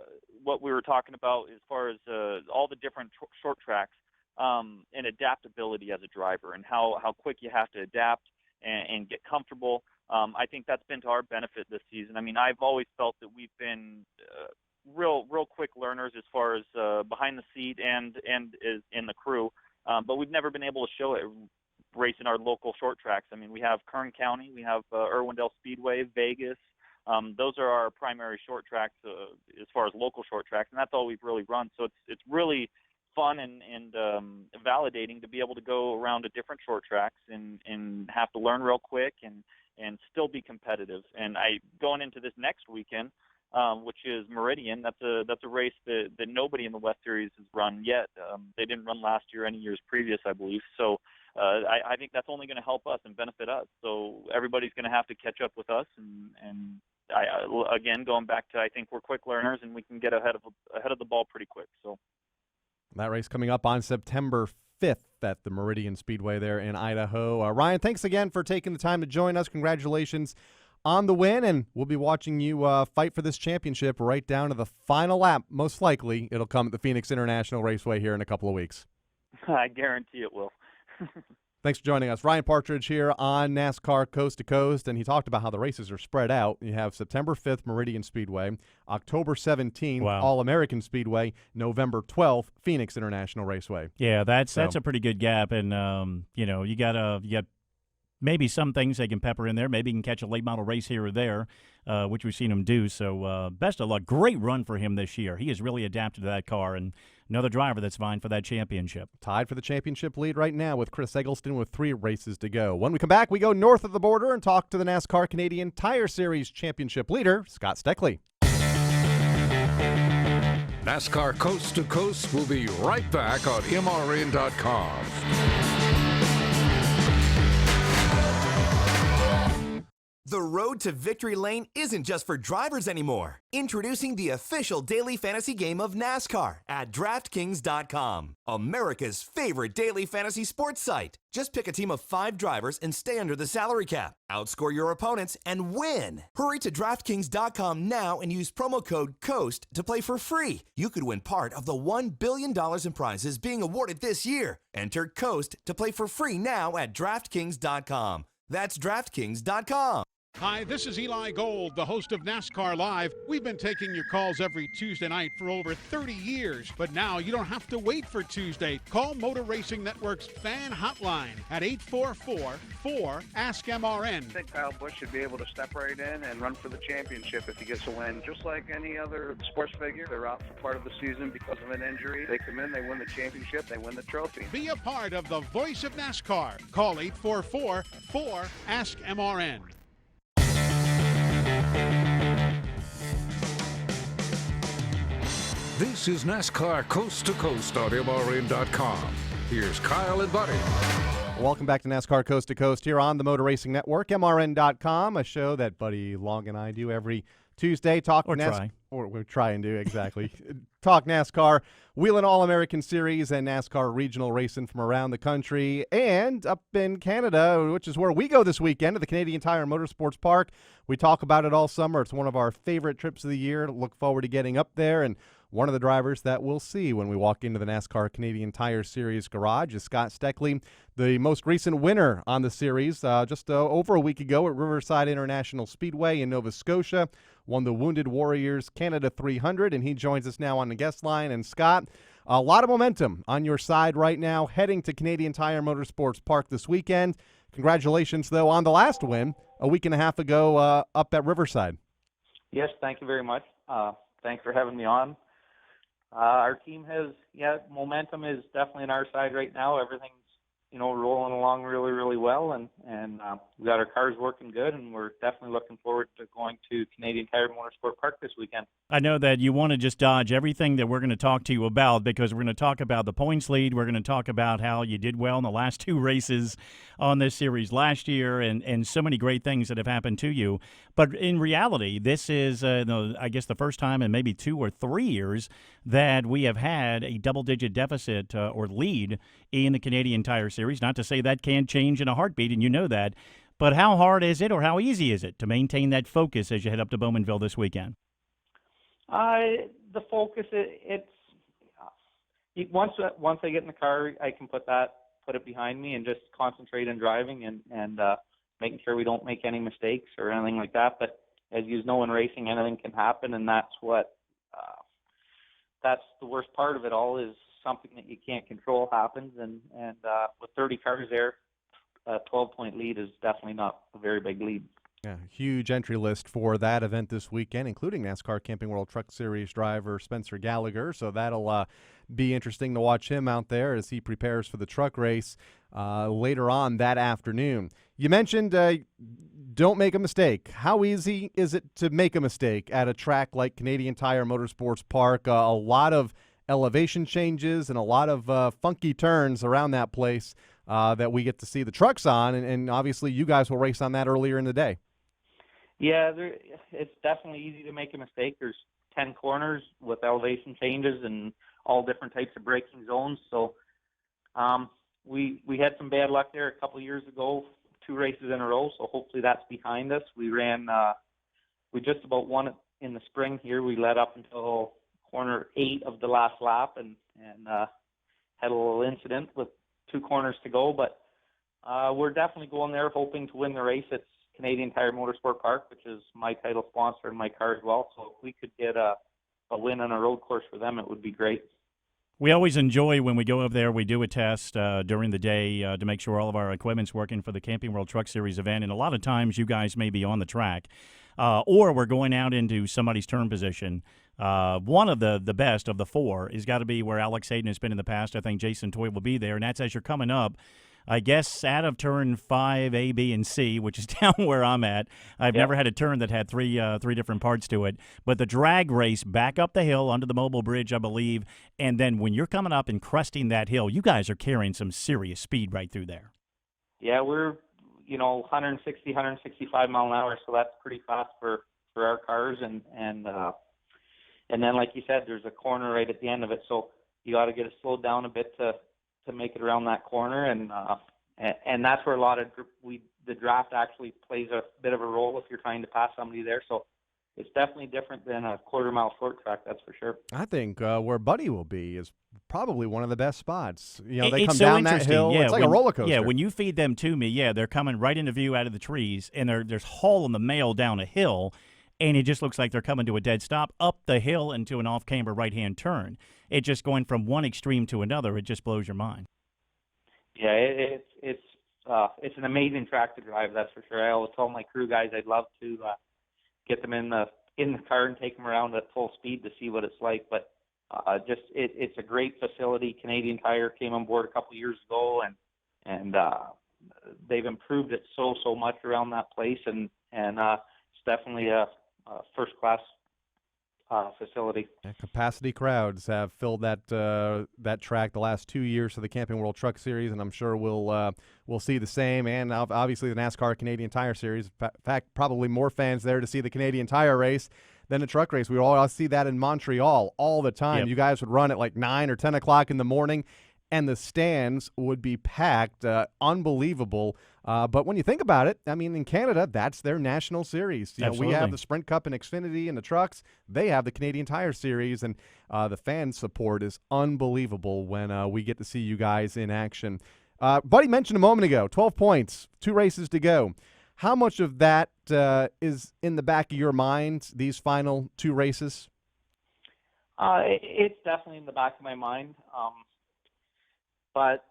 what we were talking about as far as all the different short tracks, and adaptability as a driver, and how quick you have to adapt and get comfortable. I think that's been to our benefit this season. I mean, I've always felt that we've been real quick learners as far as behind the seat and is in the crew, but we've never been able to show it racing our local short tracks. I mean, we have Kern County, we have Irwindale Speedway, Vegas. Those are our primary short tracks as far as local short tracks, and that's all we've really run. So it's really fun and validating to be able to go around to different short tracks and have to learn real quick and still be competitive. And going into this next weekend, which is Meridian. That's a race that nobody in the West Series has run yet. They didn't run last year, any years previous, I believe. So I think that's only going to help us and benefit us. So everybody's going to have to catch up with us, and again, going back to, I think we're quick learners and we can get ahead of the ball pretty quick. So that race coming up on September 5th at the Meridian Speedway there in Idaho. Ryan, thanks again for taking the time to join us. Congratulations on the win, and we'll be watching you fight for this championship right down to the final lap. Most likely it'll come at the Phoenix International Raceway here in a couple of weeks. I guarantee it will. Thanks for joining us. Ryan Partridge here on NASCAR Coast to Coast, and he talked about how the races are spread out. You have September 5th, Meridian Speedway, October 17th, All-American Speedway, November 12th, Phoenix International Raceway. Yeah, that's a pretty good gap, and you got maybe some things they can pepper in there. Maybe you can catch a late model race here or there, which we've seen him do. So best of luck. Great run for him this year. He has really adapted to that car, and another driver that's vying for that championship. Tied for the championship lead right now with Chris Eggleston with 3 races to go. When we come back, we go north of the border and talk to the NASCAR Canadian Tire Series championship leader, Scott Steckly. NASCAR Coast to Coast will be right back on MRN.com. The road to victory lane isn't just for drivers anymore. Introducing the official daily fantasy game of NASCAR at DraftKings.com, America's favorite daily fantasy sports site. Just pick a team of 5 drivers and stay under the salary cap. Outscore your opponents and win. Hurry to DraftKings.com now and use promo code COAST to play for free. You could win part of the $1 billion in prizes being awarded this year. Enter COAST to play for free now at DraftKings.com. That's DraftKings.com. Hi, this is Eli Gold, the host of NASCAR Live. We've been taking your calls every Tuesday night for over 30 years, but now you don't have to wait for Tuesday. Call Motor Racing Network's fan hotline at 844-4-ASK-MRN. I think Kyle Busch should be able to step right in and run for the championship if he gets a win. Just like any other sports figure, they're out for part of the season because of an injury. They come in, they win the championship, they win the trophy. Be a part of the voice of NASCAR. Call 844-4-ASK-MRN. This is NASCAR Coast to Coast on MRN.com. Here's Kyle and Buddy. Welcome back to NASCAR Coast to Coast here on the Motor Racing Network, MRN.com, a show that Buddy Long and I do every Tuesday. We try and do, exactly. Talk NASCAR, wheeling All-American Series and NASCAR regional racing from around the country and up in Canada, which is where we go this weekend to the Canadian Tire Motorsports Park. We talk about it all summer. It's one of our favorite trips of the year. Look forward to getting up there, and one of the drivers that we'll see when we walk into the NASCAR Canadian Tire Series garage is Scott Steckly, the most recent winner on the series just over a week ago at Riverside International Speedway in Nova Scotia. Won the Wounded Warriors Canada 300, and he joins us now on the guest line. And Scott, a lot of momentum on your side right now, heading to Canadian Tire Motorsports Park this weekend. Congratulations, though, on the last win a week and a half ago up at Riverside. Yes, thank you very much. Thanks for having me on. Our team has, momentum is definitely on our side right now. Everything's, rolling along really, really well, and we got our cars working good, and we're definitely looking forward to going to Canadian Tire Motorsport Park this weekend. I know that you want to just dodge everything that we're going to talk to you about, because we're going to talk about the points lead. We're going to talk about how you did well in the last 2 races on this series last year, and so many great things that have happened to you. But in reality, this is, I guess, the first time in maybe 2 or 3 years that we have had a double-digit deficit or lead in the Canadian Tire Series. Not to say that can't change in a heartbeat, and you know that. But how hard is it, or how easy is it to maintain that focus as you head up to Bowmanville this weekend? The focus, once I get in the car, I can put it behind me and just concentrate on driving and making sure we don't make any mistakes or anything like that. But as you know, in racing, anything can happen, and that's the worst part of it all, is something that you can't control happens. And with 30 cars there, a 12-point lead is definitely not a very big lead. Yeah, huge entry list for that event this weekend, including NASCAR Camping World Truck Series driver Spencer Gallagher. So that'll be interesting to watch him out there as he prepares for the truck race later on that afternoon. You mentioned don't make a mistake. How easy is it to make a mistake at a track like Canadian Tire Motorsports Park? A lot of elevation changes and a lot of funky turns around that place that we get to see the trucks on, and obviously you guys will race on that earlier in the day. Yeah, it's definitely easy to make a mistake. There's 10 corners with elevation changes and all different types of braking zones. So we had some bad luck there a couple of years ago, 2 races in a row. So hopefully that's behind us. We just about won it in the spring here. We led up until corner 8 of the last lap and had a little incident with 2 corners to go. But we're definitely going there hoping to win the race. It's Canadian Tire Motorsport Park, which is my title sponsor and my car as well. So if we could get a win on a road course for them, it would be great. We always enjoy when we go over there. We do a test during the day to make sure all of our equipment's working for the Camping World Truck Series event. And a lot of times you guys may be on the track or we're going out into somebody's turn position. One of the best of the 4 has got to be where Alex Hayden has been in the past. I think Jason Toy will be there, and that's as you're coming up. I guess out of turn 5, A, B, and C, which is down where I'm at. I've never had a turn that had three different parts to it. But the drag race back up the hill under the mobile bridge, I believe, and then when you're coming up and cresting that hill, you guys are carrying some serious speed right through there. Yeah, we're 160, 165 mile an hour, so that's pretty fast for our cars. And then, like you said, there's a corner right at the end of it, so you got to get it slowed down a bit to make it around that corner, and that's where a lot of the draft actually plays a bit of a role if you're trying to pass somebody there. So it's definitely different than a quarter-mile short track, that's for sure. I think where Buddy will be is probably one of the best spots. They come so down that hill. Yeah, it's like a roller coaster. Yeah, when you feed them to me, they're coming right into view out of the trees, and there's hauling the mail down a hill, and it just looks like they're coming to a dead stop up the hill into an off-camber right-hand turn. It's just going from one extreme to another. It just blows your mind. Yeah, it's an amazing track to drive, that's for sure. I always tell my crew guys I'd love to get them in the car and take them around at full speed to see what it's like. But it's a great facility. Canadian Tire came on board a couple of years ago, and they've improved it so much around that place, and it's definitely a first-class facility. Capacity crowds have filled that track the last 2 years for the Camping World Truck Series, and I'm sure we'll see the same. And obviously the NASCAR Canadian Tire Series. In fact, probably more fans there to see the Canadian Tire race than the truck race. We all see that in Montreal all the time. Yep. You guys would run at like 9 or 10 o'clock in the morning, and the stands would be packed. Unbelievable. But when you think about it, I mean, in Canada, that's their national series. We have the Sprint Cup and Xfinity and the trucks. They have the Canadian Tire Series, and the fan support is unbelievable when we get to see you guys in action. Buddy mentioned a moment ago, 12 points, 2 races to go. How much of that is in the back of your mind, these final 2 races? It's definitely in the back of my mind. But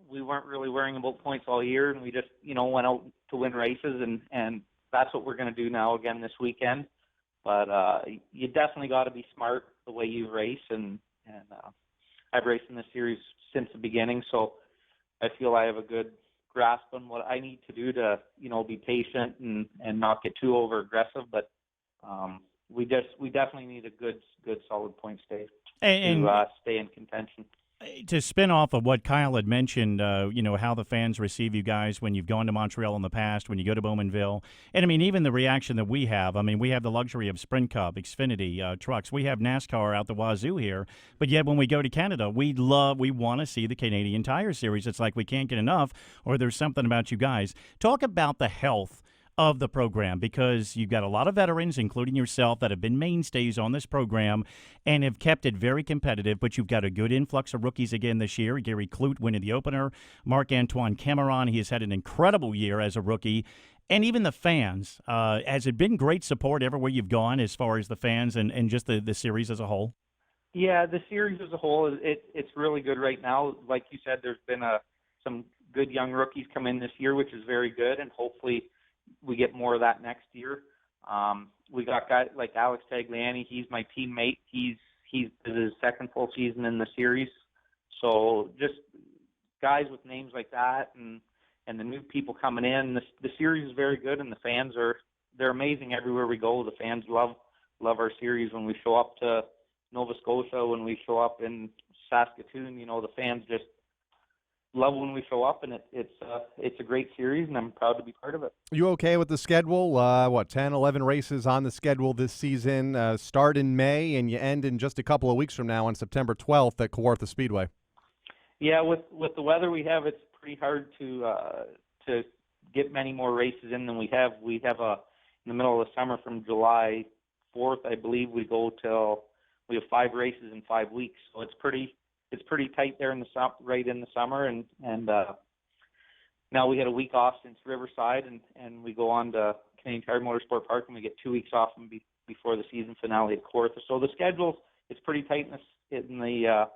we weren't really worrying about points all year, and we just, went out to win races, and that's what we're going to do now again this weekend. But you definitely got to be smart the way you race, and I've raced in this series since the beginning, so I feel I have a good grasp on what I need to do to, be patient and not get too over aggressive. But we definitely need a good solid point stay to stay in contention. To spin off of what Kyle had mentioned, how the fans receive you guys when you've gone to Montreal in the past, when you go to Bowmanville. And, I mean, even the reaction that we have. I mean, we have the luxury of Sprint Cup, Xfinity, trucks. We have NASCAR out the wazoo here. But yet when we go to Canada, we want to see the Canadian Tire Series. It's like we can't get enough, or there's something about you guys. Talk about the health of the program, because you've got a lot of veterans, including yourself, that have been mainstays on this program and have kept it very competitive, but you've got a good influx of rookies again this year. Gary Clute winning the opener. Marc-Antoine Cameron, he has had an incredible year as a rookie. And even the fans, has it been great support everywhere you've gone as far as the fans and just the series as a whole? Yeah, the series as a whole, it's really good right now. Like you said, there's been some good young rookies come in this year, which is very good, and hopefully we get more of that next year. We got guys like Alex Tagliani. He's my teammate. He's his second full season in the series. So just guys with names like that, and the new people coming in. The series is very good, and the fans they're amazing everywhere we go. The fans love our series. When we show up to Nova Scotia, when we show up in Saskatoon, the fans just love when we show up, and it's a great series, and I'm proud to be part of it. You okay with the schedule? 10, 11 races on the schedule this season. Start in May, and you end in just a couple of weeks from now on September 12th at Kawartha Speedway. Yeah, with the weather we have, it's pretty hard to get many more races in than we have. We have in the middle of the summer from July 4th, I believe, we have 5 races in 5 weeks, so it's pretty tight there right in the summer, and now we had a week off since Riverside, and we go on to Canadian Tire Motorsport Park, and we get 2 weeks off before the season finale at Kawartha. So the schedule is pretty tight in the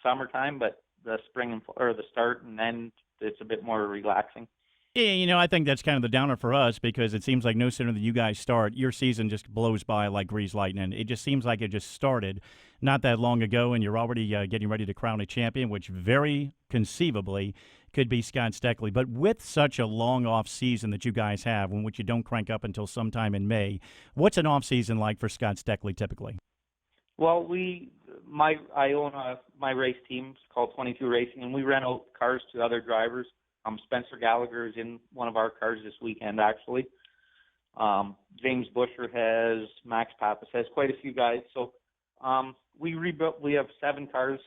summertime, but the spring or the start and end, it's a bit more relaxing. Yeah, I think that's kind of the downer for us, because it seems like no sooner than you guys start, your season just blows by like greased lightning. It just seems like it just started not that long ago, and you're already getting ready to crown a champion, which very conceivably could be Scott Steckly. But with such a long off season that you guys have, in which you don't crank up until sometime in May, what's an off season like for Scott Steckly typically? Well, I own my race team. It's called 22 Racing, and we rent out cars to other drivers. Spencer Gallagher is in one of our cars this weekend, actually. James Busher has, Max Pappas has, quite a few guys. So we have 7 cars.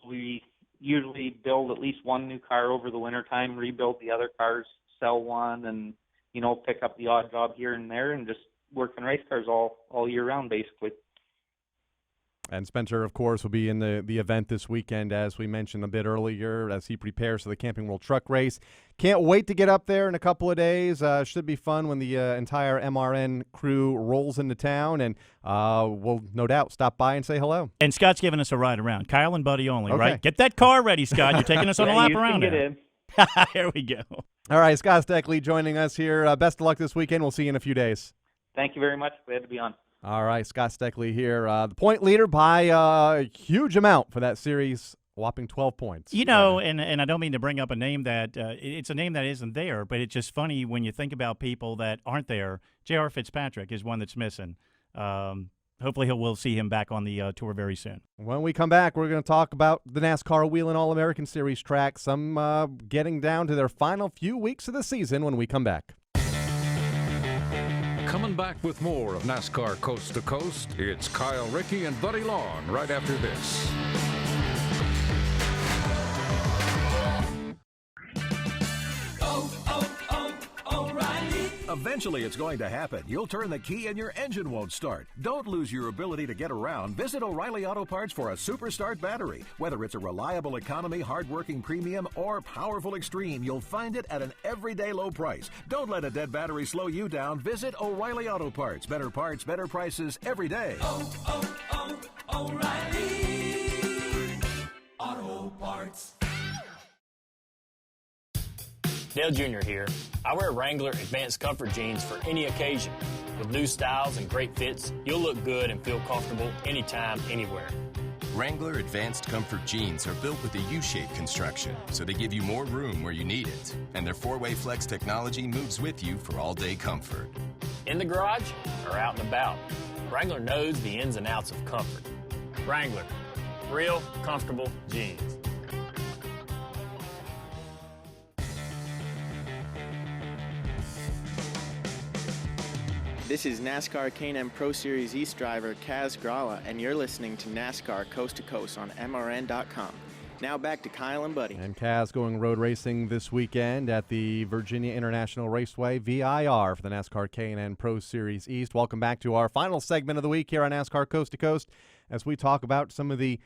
So we usually build at least one new car over the wintertime, rebuild the other cars, sell one, and pick up the odd job here and there, and just work on race cars all year round, basically. And Spencer, of course, will be in the event this weekend, as we mentioned a bit earlier, as he prepares for the Camping World Truck Race. Can't wait to get up there in a couple of days. Should be fun when the entire MRN crew rolls into town, and we'll no doubt stop by and say hello. And Scott's giving us a ride around. Kyle and Buddy only, okay. Right? Get that car ready, Scott. You're taking us on a lap around it. in. Here we go. All right, Scott Steckly joining us here. Best of luck this weekend. We'll see you in a few days. Thank you very much. Glad to be on. All right, Scott Steckly here, the point leader by a huge amount for that series, whopping 12 points. And I don't mean to bring up a name that it's a name that isn't there, but it's just funny when you think about people that aren't there. J.R. Fitzpatrick is one that's missing. Hopefully we'll see him back on the tour very soon. When we come back, we're going to talk about the NASCAR Whelen All-American Series track, some getting down to their final few weeks of the season when we come back. Coming back with more of NASCAR Coast to Coast, it's Kyle Rickey and Buddy Long right after this. Eventually, it's going to happen. You'll turn the key and your engine won't start. Don't lose your ability to get around. Visit O'Reilly Auto Parts for a Super Start battery. Whether it's a reliable economy, hard-working premium, or powerful extreme, you'll find it at an everyday low price. Don't let a dead battery slow you down. Visit O'Reilly Auto Parts. Better parts, better prices every day. O'Reilly Auto Parts. Dale Jr. here. I wear Wrangler Advanced Comfort jeans for any occasion. With new styles and great fits, you'll look good and feel comfortable anytime, anywhere. Wrangler Advanced Comfort jeans are built with a U-shaped construction, so they give you more room where you need it. And their 4-way flex technology moves with you for all-day comfort. In the garage or out and about, Wrangler knows the ins and outs of comfort. Wrangler, real comfortable jeans. This is NASCAR K&N Pro Series East driver Kaz Grala, and you're listening to NASCAR Coast to Coast on MRN.com. Now back to Kyle and Buddy. And Kaz going road racing this weekend at the Virginia International Raceway, VIR, for the NASCAR K&N Pro Series East. Welcome back to our final segment of the week here on NASCAR Coast to Coast as we talk about some of the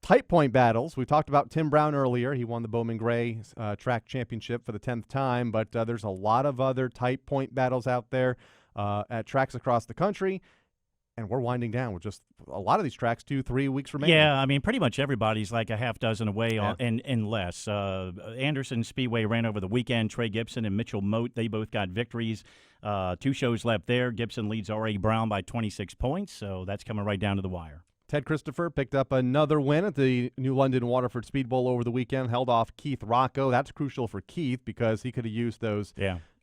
tight point battles. We talked about Tim Brown earlier. He won the Bowman Gray track championship for the 10th time, but there's a lot of other tight point battles out there at tracks across the country. and we're winding down with just a lot of these tracks 2-3 weeks remaining. Yeah, I mean, pretty much everybody's like a half dozen away and less. Anderson Speedway ran over the weekend. Trey Gibson and Mitchell Moat, they both got victories. 2 shows left there. Gibson leads R.A. Brown by 26 points, so that's coming right down to the wire. Ted Christopher picked up another win at the New London Waterford Speed Bowl over the weekend, held off Keith Rocco. That's crucial for Keith because he could have used those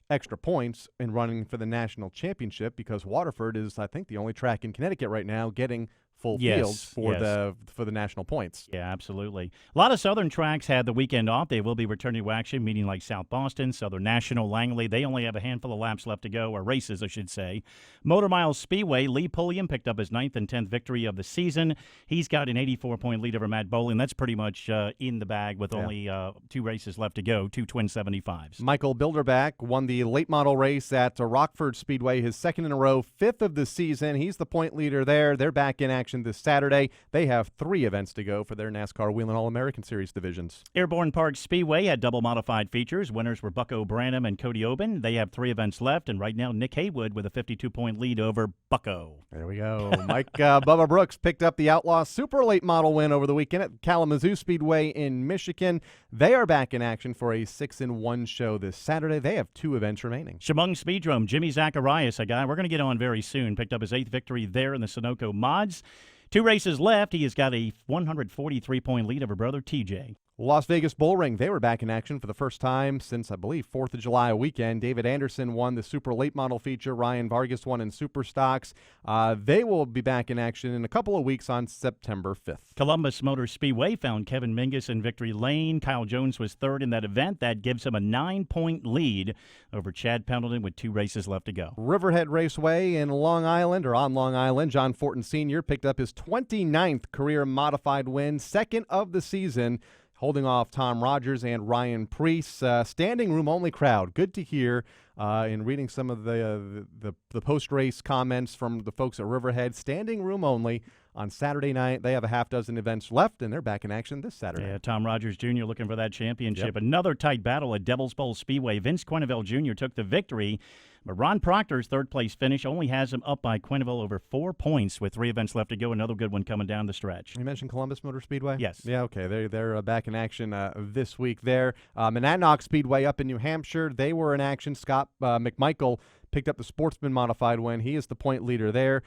extra points in running for the national championship, because Waterford is, I think, the only track in Connecticut right now getting full fields for the national points. Yeah, absolutely. A lot of Southern tracks had the weekend off. They will be returning to action, meaning like South Boston, Southern National, Langley. They only have a handful of laps left to go, or races, I should say. Motor Miles Speedway, Lee Pulliam picked up his 9th and 10th victory of the season. He's got an 84-point lead over Matt Bowling. That's pretty much in the bag with only 2 races left to go, 2 twin 75s. Michael Bilderback won the late model race at Rockford Speedway, his 2nd in a row, 5th of the season. He's the point leader there. They're back in action this Saturday. They have 3 events to go for their NASCAR Whelen All-American Series divisions. Airborne Park Speedway had double modified features. Winners were Bucko Branham and Cody Oben. They have 3 events left, and right now Nick Haywood with a 52-point lead over Bucko. There we go. Mike Bubba Brooks picked up the Outlaw Super Late Model win over the weekend at Kalamazoo Speedway in Michigan. They are back in action for a 6-in-1 show this Saturday. They have 2 events remaining. Chemung Speedrome, Jimmy Zacharias, a guy we're going to get on very soon, picked up his 8th victory there in the Sunoco Mods. 2 races left. He has got a 143-point lead over brother TJ. Las Vegas Bull Ring, they were back in action for the first time since, I believe, 4th of July weekend. David Anderson won the Super Late Model feature. Ryan Vargas won in Super Stocks. They will be back in action in a couple of weeks on September 5th. Columbus Motor Speedway found Kevin Mingus in victory lane. Kyle Jones was 3rd in that event. That gives him a 9-point lead over Chad Pendleton with 2 races left to go. Riverhead Raceway in Long Island, or on Long Island, John Fortin Sr. picked up his 29th career modified win, 2nd of the season, holding off Tom Rogers and Ryan Preece. Standing room only crowd. Good to hear in reading some of the post-race comments from the folks at Riverhead. Standing room only on Saturday night. They have a half dozen events left, and they're back in action this Saturday. Yeah, Tom Rogers Jr. looking for that championship. Yep. Another tight battle at Devil's Bowl Speedway. Vince Quenneville Jr. took the victory, but Ron Proctor's 3rd-place finish only has him up by Quenneville over 4 points with 3 events left to go. Another good one coming down the stretch. You mentioned Columbus Motor Speedway? Yes. Yeah, okay. They're back in action this week there. Monadnock Speedway up in New Hampshire, they were in action. Scott McMichael picked up the Sportsman Modified win. He is the point leader there.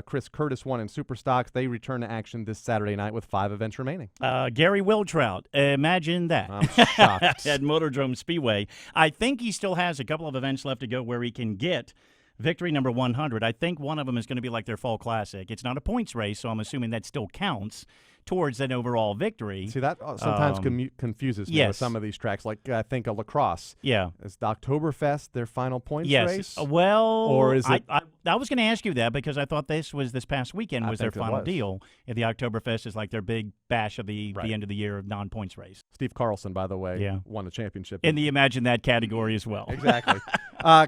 Chris Curtis won in Super Stocks. They return to action this Saturday night with 5 events remaining. Gary Wiltrout, imagine that. I'm shocked. At Motordrome Speedway. I think he still has a couple of events left to go where he can get victory number 100. I think one of them is going to be like their Fall Classic. It's not a points race, so I'm assuming that still counts towards an overall victory. See, that sometimes confuses me with some of these tracks, like I think a lacrosse. Yeah. Is the Oktoberfest their final points race? Well, or is it? I was going to ask you that because I thought this past weekend was their final deal. And the Oktoberfest is like their big bash of the end of the year non-points race. Steve Carlson, by the way, won the championship. In the Imagine That category as well. Exactly.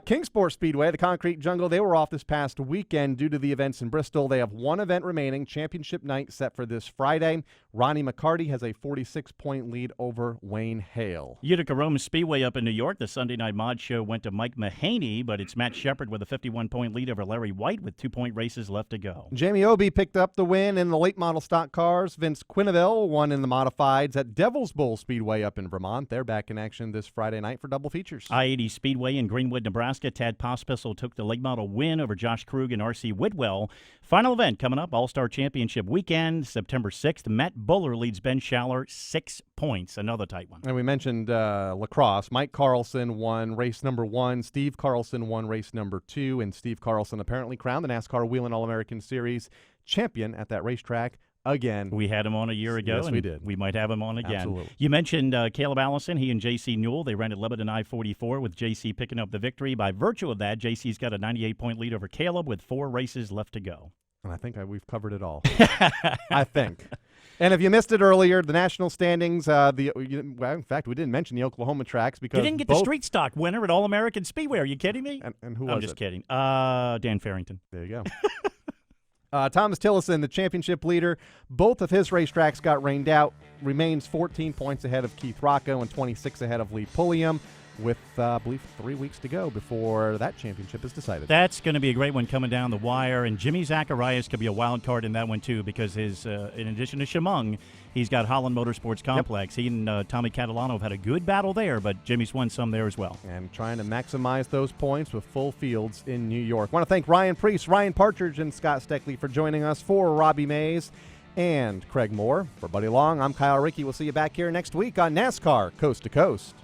Kingsport Speedway, the Concrete Jungle, they were off this past weekend due to the events in Bristol. They have 1 event remaining, championship night set for this Friday. Ronnie McCarty has a 46-point lead over Wayne Hale. Utica Rome Speedway up in New York, the Sunday Night Mod Show went to Mike Mahaney, but it's Matt Shepard with a 51-point lead over Larry White with 2-point races left to go. Jamie Obie picked up the win in the late model stock cars. Vince Quenneville won in the modifieds at Devil's Bowl Speedway up in Vermont. They're back in action this Friday night for double features. I-80 Speedway in Greenwood, Nebraska. Tad Pospisil took the late model win over Josh Krug and R.C. Whitwell. Final event coming up, All-Star Championship weekend, September 6th. Matt Buller leads Ben Schaller 6 points, another tight one. And we mentioned lacrosse. Mike Carlson won race number 1. Steve Carlson won race number 2. And Steve Carlson apparently crowned the NASCAR Whelen All-American Series champion at that racetrack again. We had him on a year ago. Yes, and we did. We might have him on again. Absolutely. You mentioned Caleb Allison. He and J.C. Newell, they ran at Lebanon I-44 with J.C. picking up the victory. By virtue of that, J.C.'s got a 98-point lead over Caleb with 4 races left to go. And I think we've covered it all. I think. And if you missed it earlier, the national standings, in fact, we didn't mention the Oklahoma tracks because you didn't get the street stock winner at All-American Speedway. Are you kidding me? And who was it? I'm just kidding. Dan Farrington. There you go. Thomas Tillison, the championship leader, both of his racetracks got rained out, remains 14 points ahead of Keith Rocco and 26 ahead of Lee Pulliam. with, I believe, 3 weeks to go before that championship is decided. That's going to be a great one coming down the wire, and Jimmy Zacharias could be a wild card in that one too, because his, in addition to Chemung, he's got Holland Motorsports Complex. Yep. He and Tommy Catalano have had a good battle there, but Jimmy's won some there as well. And trying to maximize those points with full fields in New York. I want to thank Ryan Preece, Ryan Partridge, and Scott Steckly for joining us. For Robbie Mays and Craig Moore, for Buddy Long, I'm Kyle Rickey. We'll see you back here next week on NASCAR Coast to Coast.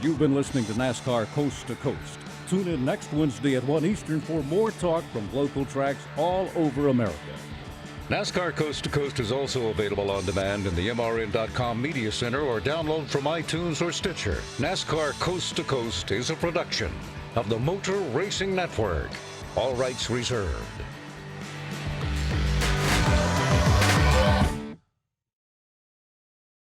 You've been listening to NASCAR Coast to Coast. Tune in next Wednesday at 1 Eastern for more talk from local tracks all over America. NASCAR Coast to Coast is also available on demand in the MRN.com Media Center or download from iTunes or Stitcher. NASCAR Coast to Coast is a production of the Motor Racing Network. All rights reserved.